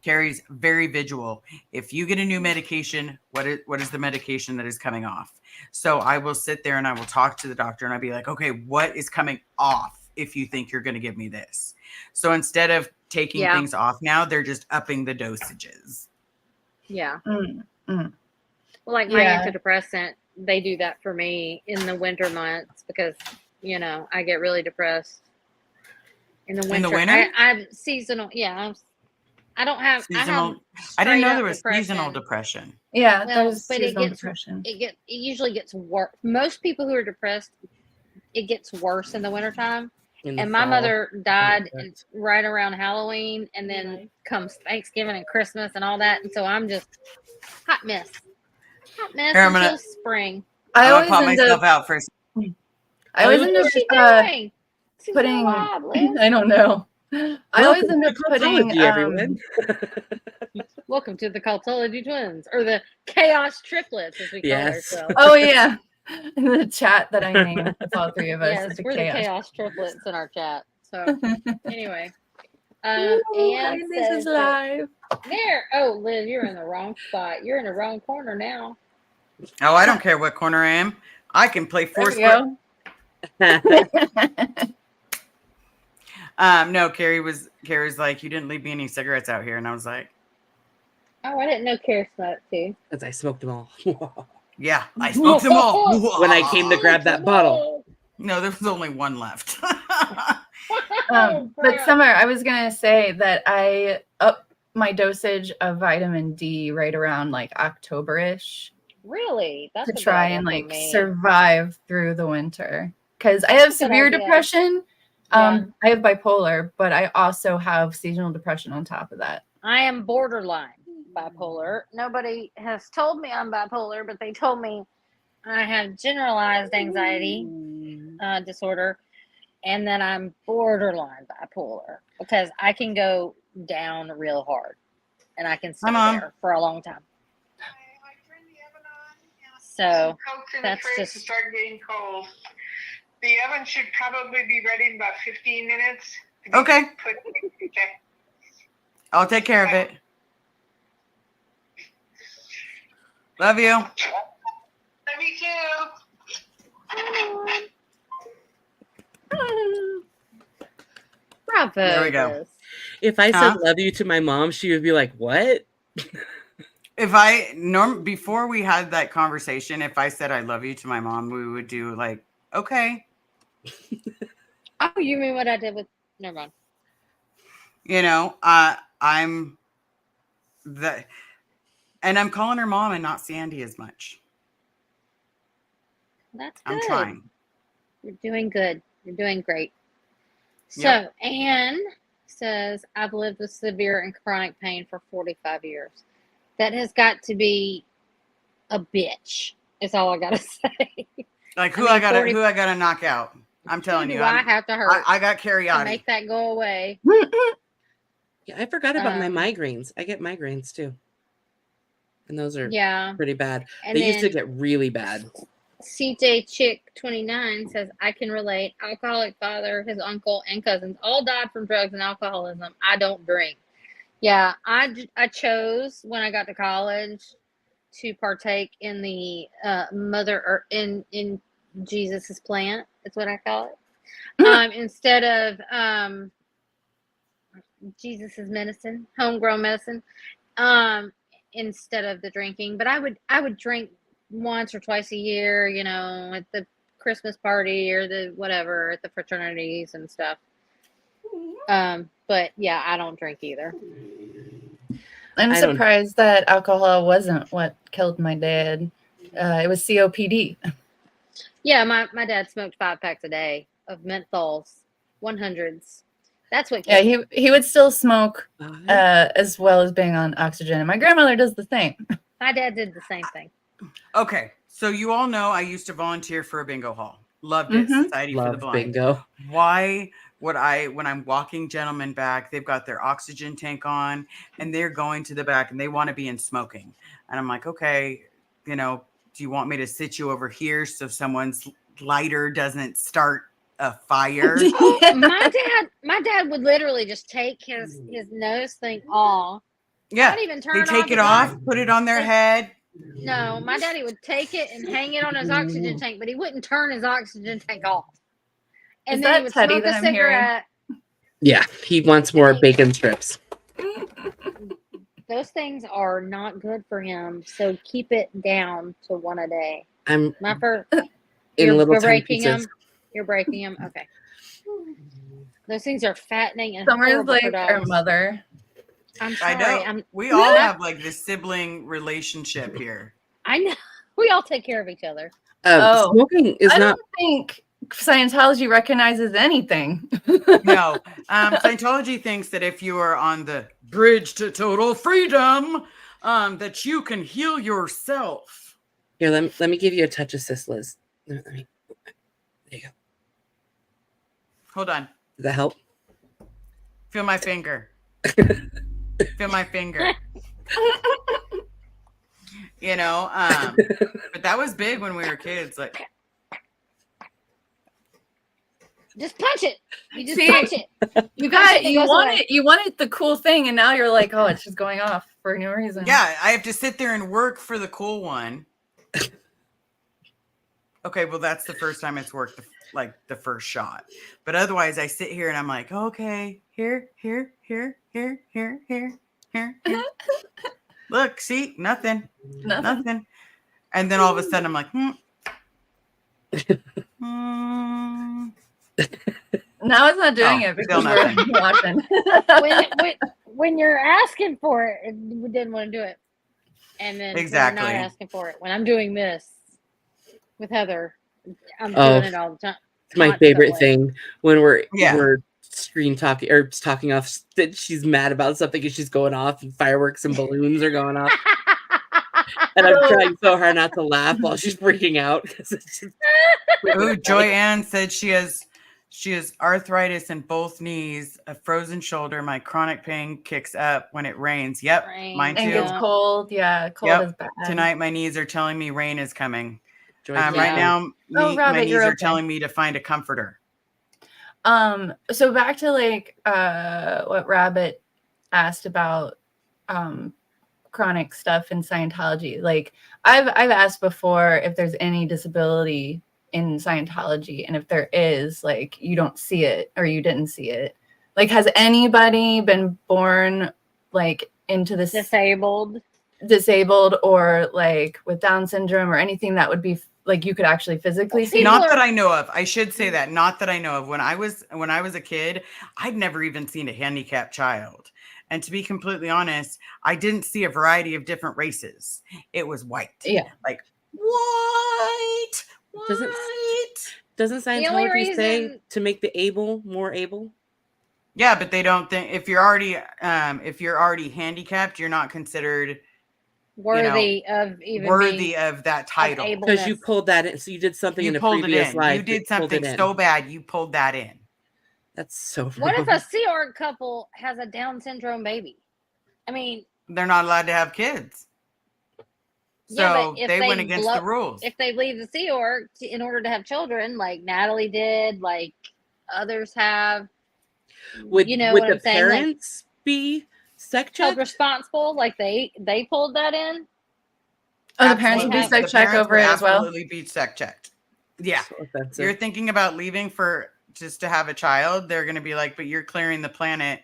Carrie's very visual. If you get a new medication, what is the medication that is coming off? So I will sit there and I will talk to the doctor and I'll be like, okay, what is coming off if you think you're going to give me this? So instead of taking things off now, they're just upping the dosages. Yeah. Mm. Well, like my antidepressant, they do that for me in the winter months because, I get really depressed in the winter. In the winter? I'm seasonal. Yeah. I don't have seasonal. I didn't know there was seasonal depression. Yeah, Well, there's but seasonal depression. It usually gets worse. Most people who are depressed, it gets worse in the wintertime. And my mother died right around Halloween, and then comes Thanksgiving and Christmas and all that. And so I'm just hot mess Here, until spring. I I'm always gonna pop end myself up. out first. I always end up doing? She's putting. alive, Liz. I don't know. I always end up putting. everyone. Welcome to the Cultology Twins, or the Chaos Triplets, as we call ourselves. Oh yeah, in the chat that I named with all three of us. Yes, it's a we're the chaos triplets in our chat. So anyway, Anne this is says that live. there. Oh, Liz, you're in the wrong spot. You're in the wrong corner now. Oh, I don't care what corner I am. I can play There we Foursquare. go. No, Carrie's like, you didn't leave me any cigarettes out here, and I was like, Oh, I didn't know Carrie smoked too. Because I smoked them all. yeah, I smoked them all. When I came to grab that bottle. No, there was only one left. But Summer, I was gonna say that I upped my dosage of vitamin D right around like October-ish Really? That's to a good try idea and for like me. survive through the winter because I have That's a good severe idea. depression. Yeah. I have bipolar, but I also have seasonal depression on top of that. I am borderline bipolar. Nobody has told me I'm bipolar, but they told me I have generalized anxiety disorder, and then I'm borderline bipolar because I can go down real hard, and I can stay Mom. there for a long time. I turned the oven on. So Coke's in that's the fridge just- to start getting cold. The oven should probably be ready in about 15 minutes. Okay, Okay. I'll take care of it. Love you. Love you too. Bravo. There we go. Liz. If I Huh? said love you to my mom, she would be like, what? Before we had that conversation, if I said I love you to my mom, we would do like, okay, Oh, you mean what I did with? Never mind. you know, I'm the, and I'm calling her mom and not Sandy as much. That's good. I'm trying. You're doing good. You're doing great. So, Yep. Anne says, I've lived with severe and chronic pain for 45 years. That has got to be a bitch, is all I got to say. Like I mean, 40 who I gotta knock out. I'm telling Who you, do I have to hurt I got to Carriotti. make that go away? Yeah, I forgot about my Um, migraines. I get migraines too. And those are Yeah. pretty bad. And They used to then get really bad. CJ Chick 29 says, I can relate. Alcoholic father, his uncle, and cousins all died from drugs and alcoholism. I don't drink. Yeah, I chose when I got to college to partake in the mother or in Jesus's plant. That's what I call it. Instead of Jesus's medicine, homegrown medicine. Instead of the drinking, but I would drink once or twice a year, you know, at the Christmas party or the whatever at the fraternities and stuff. But yeah, I don't drink either. I'm I don't- surprised that alcohol wasn't what killed my dad. It was COPD. Yeah, my dad smoked 5 packs a day of menthols, 100s. That's what Yeah, killed he would still smoke Uh, as well as being on oxygen. And my grandmother does the same. my dad did the same thing. Okay, so you all know I used to volunteer for a bingo hall. Loved it. Mhm. Society for the love Blind. bingo. Why would I, when I'm walking gentlemen back, they've got their oxygen tank on and they're going to the back and they want to be in smoking. And I'm like, okay, you know, do you want me to sit you over here so someone's lighter doesn't start a fire? My dad would literally just take his nose thing off. Yeah, Not even turn they take off it his off, put it on their head. No, my daddy would take it and hang it on his oxygen tank, but he wouldn't turn his oxygen tank off. And Is then he that would Teddy smoke a that I'm hearing? cigarette. Yeah, he wants more bacon strips. Those things are not good for him, so keep it down to 1 a day. I'm My first, in you're little tiny breaking pieces. them. You're breaking them. Okay. Those things are fattening and Summer's horrible for like our dogs. mother. I'm I sorry. know. We all have like this sibling relationship here. I know. We all take care of each other. Oh. Smoking is I not. don't think Scientology recognizes anything. No, Scientology thinks that if you are on the bridge to total freedom, that you can heal yourself. Here, let me give you a touch assist, Liz. Let me, there you go. Hold on. Does that help? Feel my finger. Feel my finger. You you know. But that was big when we were kids. Like, Just punch it. You just See? punch it. You Punch got it, it you goes wanted away. you wanted the cool thing, and now you're like, oh, it's just going off for no reason. yeah, I have to sit there and work for the cool one. Okay, well, that's the first time it's worked, like the first shot. But otherwise, I sit here and I'm like, okay, here. Look, see, nothing. Nothing. And then all of a sudden, I'm like, Now it's not doing Oh, it still because we're nothing. watching. When you're asking for it, we didn't want to do it. And then Exactly. when you're not asking for it. When I'm doing this with Heather, I'm Oh. doing it all the time. It's my favorite Constantly. thing when we're Yeah. screen talking or talking off that she's mad about something and she's going off and fireworks and balloons are going off. And I'm trying so hard not to laugh while she's freaking out. 'Cause it's just- Ooh, Joy Ann said she has arthritis in both knees, a frozen shoulder. My chronic pain kicks up when it rains. Yep, Rain, mine And too. gets cold. Yeah, cold Yep. is bad. Tonight, my knees are telling me rain is coming. Joy, Right Yeah. now, my Rabbit, knees you're are okay. telling me to find a comforter. So back to like what Rabbit asked about chronic stuff in Scientology. Like I've asked before if there's any disability in Scientology, and if there is, like, you don't see it or you didn't see it. Like, has anybody been born like into this Disabled. or like with Down syndrome or anything that would be like you could actually physically see? People Not are- that I know of. I should say that. Not that I know of. When I was a kid, I'd never even seen a handicapped child. And to be completely honest, I didn't see a variety of different races. It was white. Yeah. Like white. Doesn't- White. Doesn't The only Scientology say reason- to make the able more able? Yeah, but they don't think if you're already handicapped, you're not considered Worthy of even worthy being of that title. able- Because you Ableness. pulled that in. So you did something in You a pulled it previous in. life. You did that pulled it something in. so bad, you pulled that in. That's so What if wrong. a Sea Org couple has a Down syndrome baby? I mean, They're not allowed to have kids. So yeah, but if they went against the rules. if they leave the Sea Org in order to have children, like Natalie did, like others have, would you know would what the I'm saying? Like, parents be sec held checked? responsible, like they pulled that in. Oh, the parents would be Absolutely. sex The check parents over would it as well. Absolutely be sex checked. Yeah. So offensive. You're thinking about leaving for just to have a child, they're going to be like, but you're clearing the planet.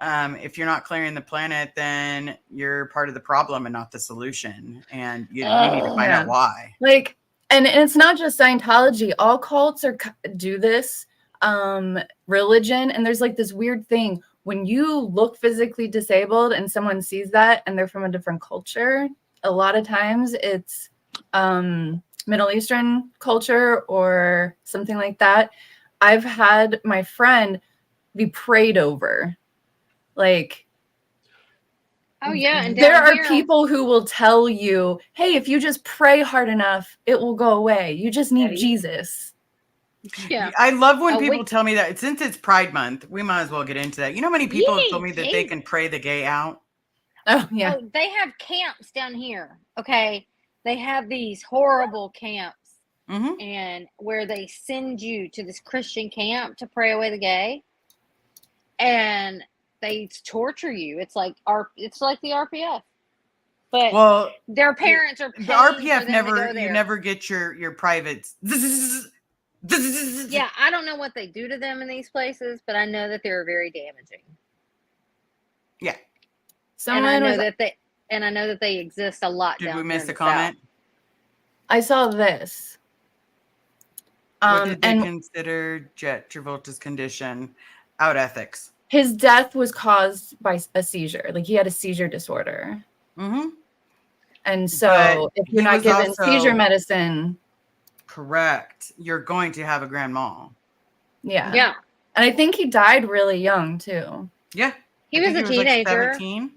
If you're not clearing the planet, then you're part of the problem and not the solution. And you need to find Yeah. out why. Like, and it's not just Scientology. All cults do this. Religion, and there's like this weird thing when you look physically disabled and someone sees that and they're from a different culture. A lot of times it's Middle Eastern culture or something like that. I've had my friend be prayed over. Like, Oh yeah, and there down are here- people who will tell you, hey, if you just pray hard enough, it will go away. You just need Jesus. Yeah, I love when Oh, people we- tell me that. Since it's Pride Month, we might as well get into that. You know how many people have told me that they Jesus. can pray the gay out? Oh, yeah. Oh, they have camps down here. Okay, they have these horrible camps, Mm-hmm. and where they send you to this Christian camp to pray away the gay, and they torture you. It's like the RPF, but Well, their parents are the paying RPF for them to never, go you there. never get your privates. Yeah, I don't know what they do to them in these places, but I know that they're very damaging. Yeah. Someone and I was, know that they exist a lot. Did down we here miss in a the comment? South. I saw this. What did they And consider Jet Travolta's condition? Out ethics. his death was caused by a seizure. Like, he had a seizure disorder. Mm-hmm. And so But if you're he not was given also- seizure medicine, Correct. You're going to have a grand mal. yeah. Yeah, And I think he died really young too. Yeah. he I was think a he like teenager. 17.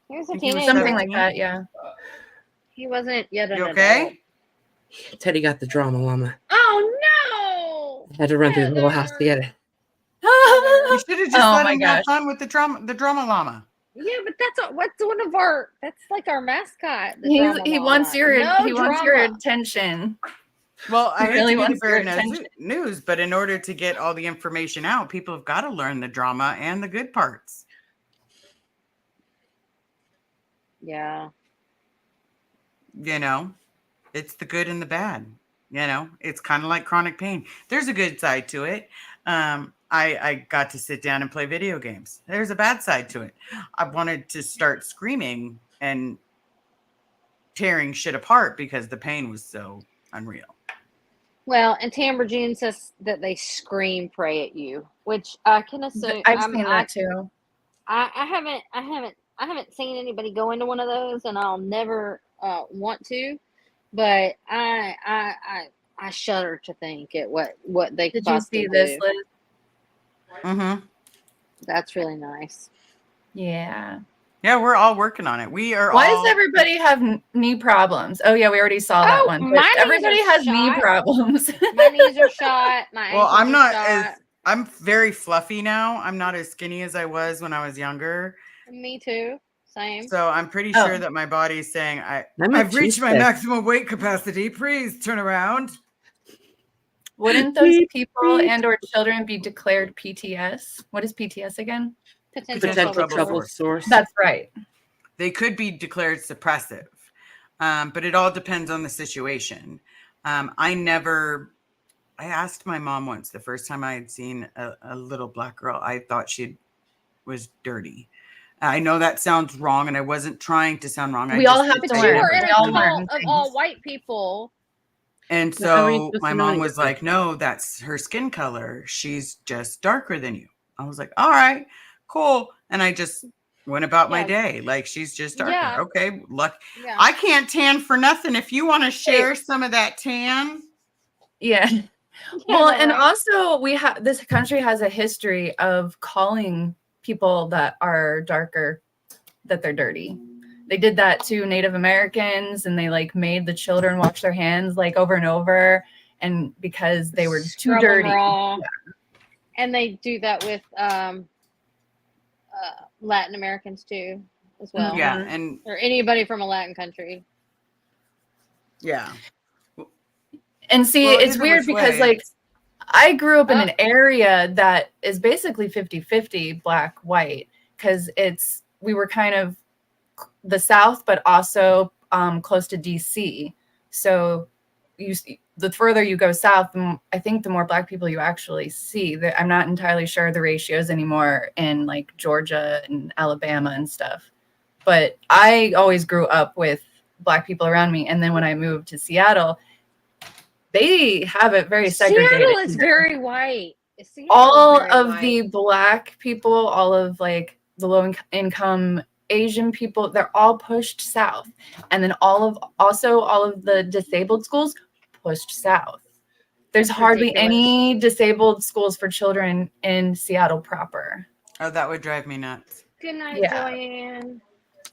He was a I think he was teenager. Something like 17? that, yeah. He wasn't yet an You adult. okay? Teddy got the drama llama. Oh no! Had to run through the whole house to get it. You should have just Oh let my him have gosh. fun with the drama llama. Yeah, but what's one of our, that's like our mascot. the He drama wants line. your No he wants your drama. attention. Well, I He hate really to be the wants your bearer of attention. news, but in order to get all the information out, people have got to learn the drama and the good parts. Yeah. You know, it's the good and the bad. You know, it's kind of like chronic pain. There's a good side to it. I got to sit down and play video games. There's a bad side to it. I wanted to start screaming and tearing shit apart because the pain was so unreal. Well, and Tamber June says that they scream pray at you, which I can assume. I've seen that too. I haven't seen anybody go into one of those, and I'll never want to. But I shudder to think at what they could Did you possibly see this, do. Liz? Mm-hmm. That's really nice. Yeah. Yeah, we're all working on it. We are Why all. does everybody have knee problems? Oh yeah, we already saw that Oh, one. my But knees everybody are has knee shot. problems. My knees are shot. My Well, ankles I'm are not shot. as. I'm very fluffy now. I'm not as skinny as I was when I was younger. Me too. Same. So I'm pretty Oh. sure that my body's saying I'm a I've reached my two-step. maximum weight capacity. Please turn around. Wouldn't those people and or children be declared PTS? What is PTS again? Potential trouble source. That's right. They could be declared suppressive, but it all depends on the situation. I asked my mom once, the first time I had seen a little black girl, I thought she was dirty. I know that sounds wrong, and I wasn't trying to sound wrong. We all have But to you learn. were in We a all cult learn of things. all white people. And Yeah, I mean, so just my knowing mom was it's like, no, that's her skin color. She's just darker than you. I was like, all right, cool. And I just went about my Yeah. day. Like, she's just darker. Yeah. Okay, look, Yeah. I can't tan for nothing. If you want to share some of that tan. Yeah. Yeah, Well, no, and right? also this country has a history of calling people that are darker that they're dirty. They did that to Native Americans, and they like made the children wash their hands like over and over, and because they were too Scrub 'em dirty. raw. And they do that with Latin Americans too, as well. Yeah, and Or anybody from a Latin country. yeah. And see, Well, it's either weird which because way. like I grew up in Oh. an area that is basically 50-50 black white, because we were kind of the South, but also close to DC. So the further you go south, I think the more black people you actually see. I'm not entirely sure the ratios anymore in like Georgia and Alabama and stuff. But I always grew up with black people around me. And then when I moved to Seattle, they have it very segregated. Seattle is very white. Seattle All is very of white. the black people, all of like the low income Asian people, they're all pushed south. And then all of the disabled schools pushed south. There's That's hardly ridiculous. any disabled schools for children in Seattle proper. Oh, that would drive me nuts. Good night, Yeah. Joanne.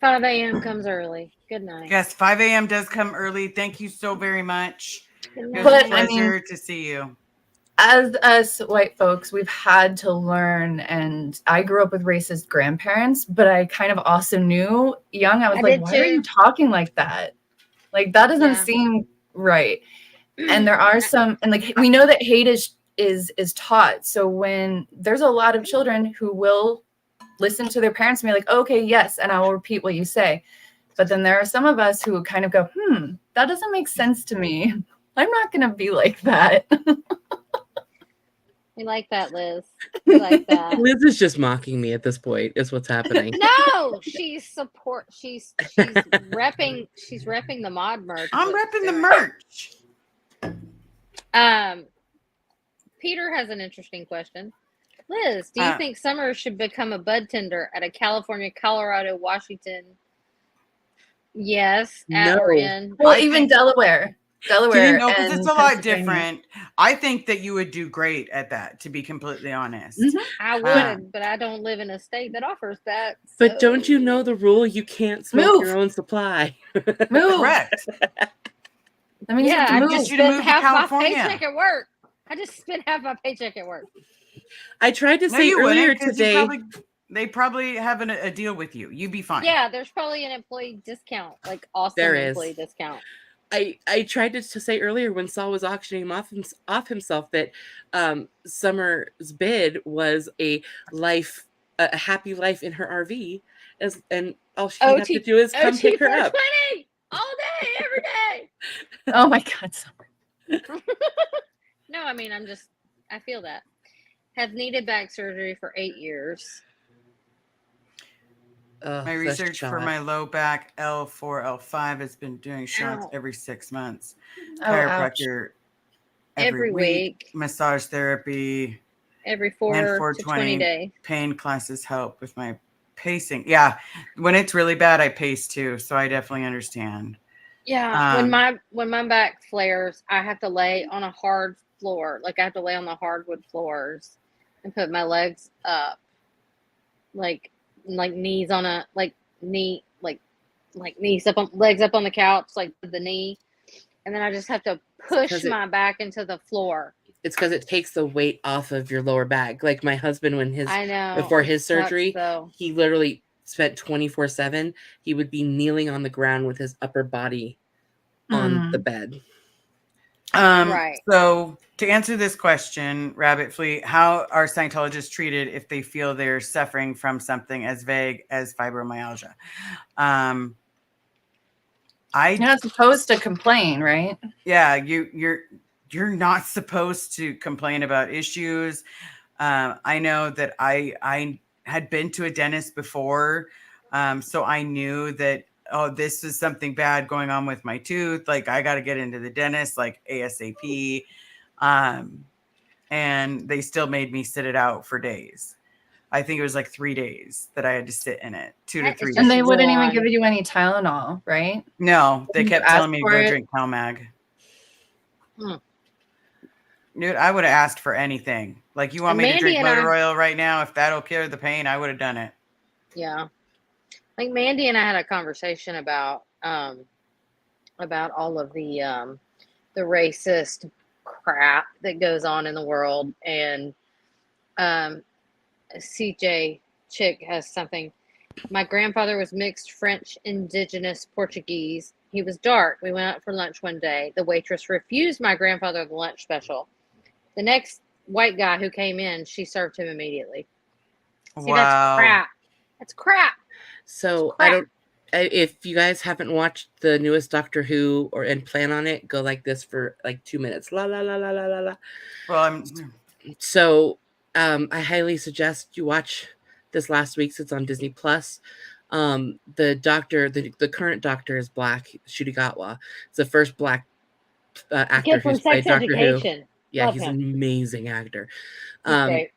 5 a.m. comes early. Good night. Yes, 5 a.m. does come early. Thank you so very much. Good It night. was a But, I mean- pleasure to see you. As us white folks, we've had to learn, and I grew up with racist grandparents, but I kind of also knew young, I was I like, did why are too. you talking like that? Like, that doesn't Yeah. seem right. And there are some, and like, we know that hate is taught. So when there's a lot of children who will listen to their parents and be like, okay, yes, and I will repeat what you say. But then there are some of us who kind of go, that doesn't make sense to me. I'm not going to be like that. We like that, Liz. We like that. Liz is just mocking me at this point. Is what's happening. No, she's repping the mod merch. I'm which is repping the very- merch. Peter has an interesting question. Liz, do you think Summer should become a bud tender at a California, Colorado, Washington? Yes, at or No. in. Well, I even think- Delaware. No, because and it's a lot Pennsylvania. different. I think that you would do great at that, to be completely honest. Mhm. I would, but I don't live in a state that offers that. But don't you so- know the rule? You can't smoke Move. your own supply. Move. Correct. That means you Yeah, have to I move. just you to spent move to half my California. paycheck at work. I just spent half my paycheck at work. I tried to No, say you earlier wouldn't, 'cause today. They probably have a deal with you. You'd be fine. Yeah, there's probably an employee discount, like awesome There is. employee discount. I tried to say earlier when Saul was auctioning him off himself that Summer's bid was a happy life in her RV, and all she would have to do is come pick her up. 420 all day, every day. Oh my God. Summer. No, I mean, I feel that. Have needed back surgery for 8 years. My research for my low back L4, L5 has been doing shots every 6 months. Oh, ouch. Chiropractor Every week. Massage therapy. Every and 4 to 20 days. Pain classes help with my pacing. Yeah, when it's really bad, I pace too, so I definitely understand. Yeah, when my back flares, I have to lay on a hard floor. Like I have to lay on the hardwood floors and put my legs up, like knees on a knee, like knees up on legs up on the couch, like the knee, and then I just have to push my back into the floor. It's because it takes the weight off of your lower back. Like my husband, before his surgery, he literally spent 24/7. He would be kneeling on the ground with his upper body on the bed. Right. So to answer this question, Rabbit Fleet, how are Scientologists treated if they feel they're suffering from something as vague as fibromyalgia? You're not supposed to complain, right? Yeah, you're not supposed to complain about issues. I know that I had been to a dentist before, so I knew that, oh, this is something bad going on with my tooth. Like, I got to get into the dentist, like ASAP. And they still made me sit it out for days. I think it was like 3 days that I had to sit in it, 2 to 3 days. And they wouldn't even give you any Tylenol, right? No, they kept telling me to go it? drink CalMag. Dude, I would have asked for anything. Like, you want me to drink motor oil right now? If that'll cure the pain, I would have done it. Yeah. Like Mandy and I had a conversation about all of the racist crap that goes on in the world, and CJ Chick has something. My grandfather was mixed French, Indigenous, Portuguese. He was dark. We went out for lunch one day. The waitress refused my grandfather the lunch special. The next white guy who came in, she served him immediately. See, Wow. that's crap. That's crap. So if you guys haven't watched the newest Doctor Who and plan on it, go like this for like 2 minutes. La la la la la la la. Well, So I highly suggest you watch this last week's. It's on Disney Plus. The doctor, the current doctor is black, Shudigatwa. It's the first black actor who's played Doctor Who. Yeah, he's an amazing actor. Okay.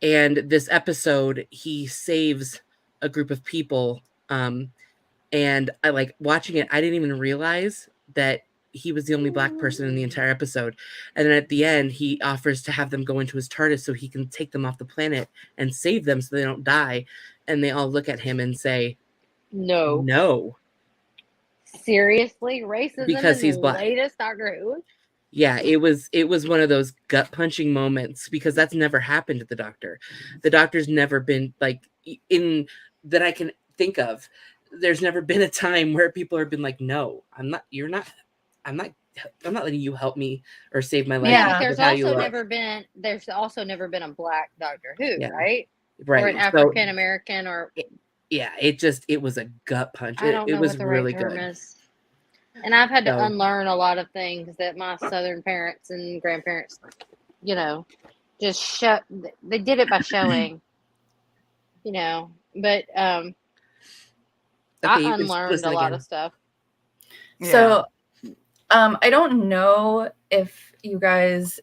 And this episode, he saves a group of people. And I like watching it. I didn't even realize that he was the only black person in the entire episode. And then at the end, he offers to have them go into his TARDIS so he can take them off the planet and save them so they don't die. And they all look at him and say, no. Seriously? Racism Because he's black. Latest Doctor Who? Yeah, it was one of those gut punching moments, because that's never happened to the Doctor. The Doctor's never been like in that I can think of. There's never been a time where people have been like, no, I'm not letting you help me or save my life. Yeah, but there's also never been a black Doctor Who, right? Right. Or an African American it was a gut punch. It was really good. And I've had to unlearn a lot of things that my Southern parents and grandparents, just they did it by showing, but I unlearned a lot of stuff. Yeah. So I don't know if you guys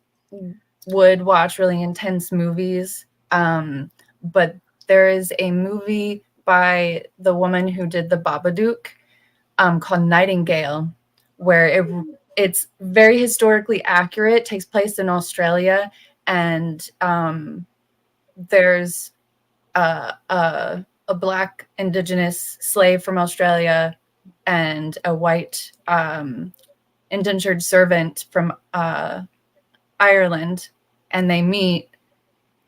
would watch really intense movies, but there is a movie by the woman who did The Babadook called Nightingale, where it's very historically accurate, takes place in Australia, and there's a black Indigenous slave from Australia and a white indentured servant from Ireland, and they meet,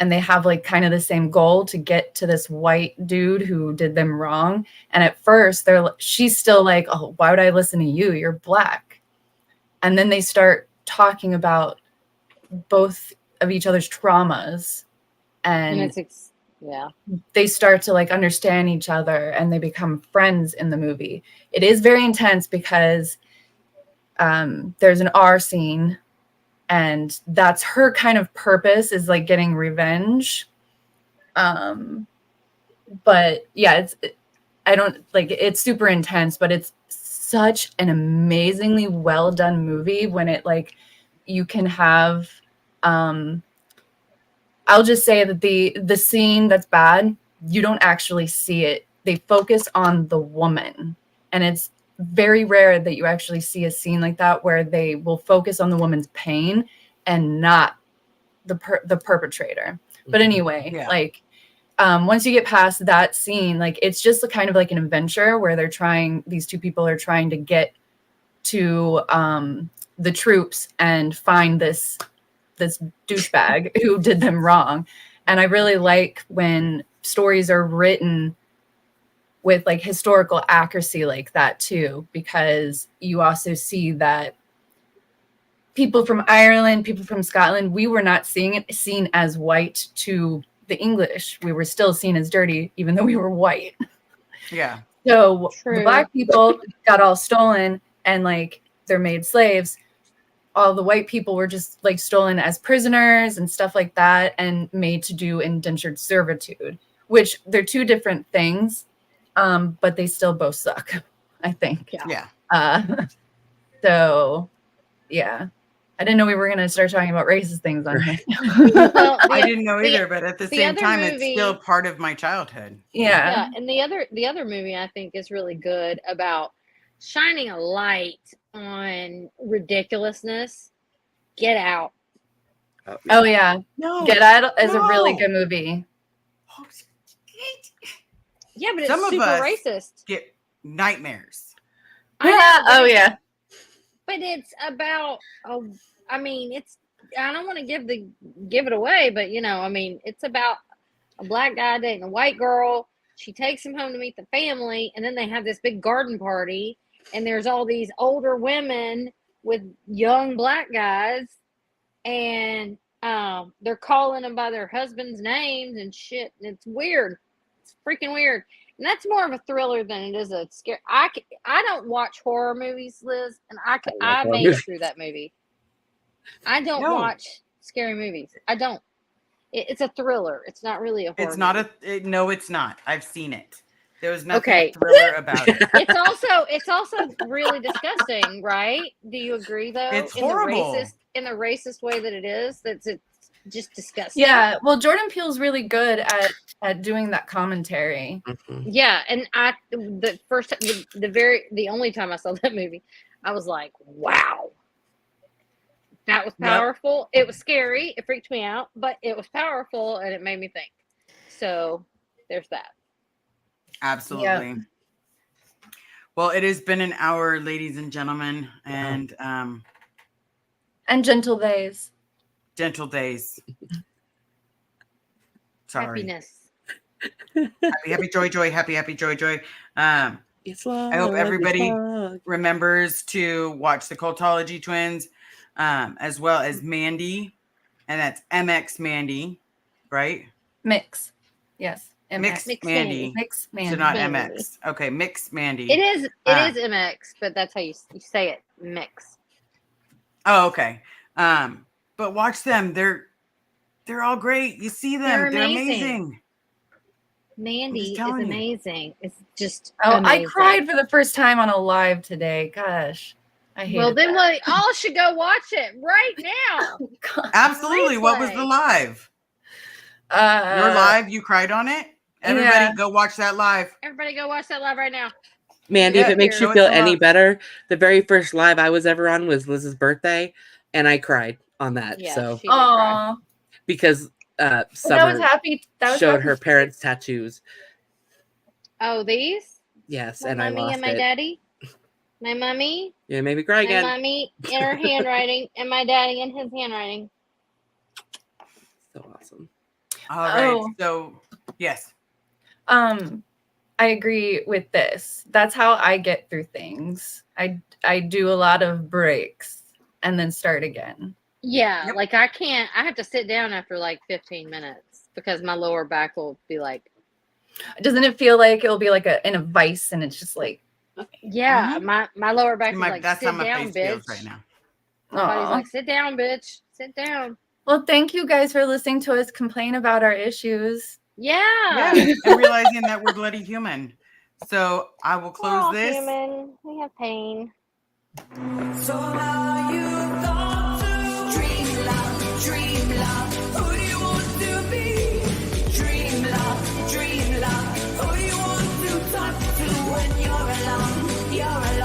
and they have like kind of the same goal to get to this white dude who did them wrong. And at first she's still like, oh, why would I listen to you? You're black. And then they start talking about both of each other's traumas, and yeah. they start to like understand each other, and they become friends in the movie. It is very intense because there's an R scene, and that's her kind of purpose, is like getting revenge. But yeah, it's super intense, but it's such an amazingly well done movie when it like you can have I'll just say that the scene that's bad, you don't actually see it. They focus on the woman, and it's very rare that you actually see a scene like that where they will focus on the woman's pain and not the perpetrator. But anyway, like once you get past that scene, like it's just a kind of like an adventure where these two people are trying to get to the troops and find this douchebag who did them wrong. And I really like when stories are written with like historical accuracy like that too, because you also see that people from Ireland, people from Scotland, we were not seen as white to the English. We were still seen as dirty, even though we were white. Yeah. So True. the black people got all stolen and like they're made slaves. All the white people were just like stolen as prisoners and stuff like that, and made to do indentured servitude, which they're two different things, but they still both suck, I think. Yeah. So yeah, I didn't know we were going to start talking about racist things on here. Well, I didn't know either, but at the same other time, movie- it's still part of my childhood. Yeah. And the other movie I think is really good about shining a light on ridiculousness. Get Out. Oh yeah. No. Get Out is a really No. good movie. Yeah, but it's Some of super us racist. get nightmares. I know, Yeah. but Oh yeah. But it's about I mean, it's I don't want to give it away, but you know, I mean, it's about a black guy dating a white girl. She takes him home to meet the family, and then they have this big garden party, and there's all these older women with young black guys, and they're calling them by their husbands' names and shit. And it's weird. It's freaking weird. And that's more of a thriller than it is a scare. I don't watch horror movies, Liz, and I made it through that movie. I don't watch scary movies. I don't. It's a thriller. It's not really a horror. It's not movie. no, it's not. I've seen it. There was nothing Okay. thriller about it. It's also really disgusting, right? Do you agree though? It's horrible. In the racist way that it is. It's just disgusting. Yeah. Well, Jordan Peele's really good at doing that commentary. Yeah, and the only time I saw that movie, I was like, wow. That was powerful. It was scary. It freaked me out, but it was powerful and it made me think. So there's that. Absolutely. Yeah. Well, it has been an hour, ladies and gentlemen, and Gentle Days. gentle days. Sorry. Happiness. Happy, joy, joy. I hope everybody remembers to watch the Cultology Twins, as well as Mandy, and that's MX Mandy, right? Mix. Yes. Mix MX. Mandy. Mix Mandy. So not Mandy. MX. Okay, Mix Mandy. It is MX, but that's how you say it. Mix. Oh, okay. But watch them. They're all great. You see them. They're They're amazing. amazing. Mandy is telling you. amazing. It's just Oh, amazing. I cried for the first time on a live today. Gosh. I hate Well, then we all should go watch it right now. Absolutely. What was the Replay. live? Your live? You cried on it? Everybody go watch that live. Everybody go watch that live right now. Mandy, Yeah, if it makes show you it feel some any love. better, the very first live I was ever on was Liz's birthday, and I cried on that. Yeah, So she did cry. Aw. because That was Summer happy. That was showed happy. her parents' tattoos. Oh, these? Yes, My and I mommy lost and my it. daddy? My mommy? Yeah, made me cry My again. mommy in her handwriting, and my daddy in his handwriting. So awesome. All right. Oh. So, yes. I agree with this. That's how I get through things. I do a lot of breaks and then start again. Yeah, Yep. like I have to sit down after like 15 minutes because my lower back will be like, Doesn't it feel like it'll be like in a vice and it's just like, yeah, Mhm. my lower back is My, like, that's how sit my down, face feels bitch. right now. My body's aw. like, sit down, bitch. Sit down. Well, thank you guys for listening to us complain about our issues. Yeah. Yeah, and realizing that we're bloody human. So I will We're close all this. human. We have pain. So now you thought to dream loud. Who do you want to be? Dream loud. Who do you want to talk to when you're alone? You're alone.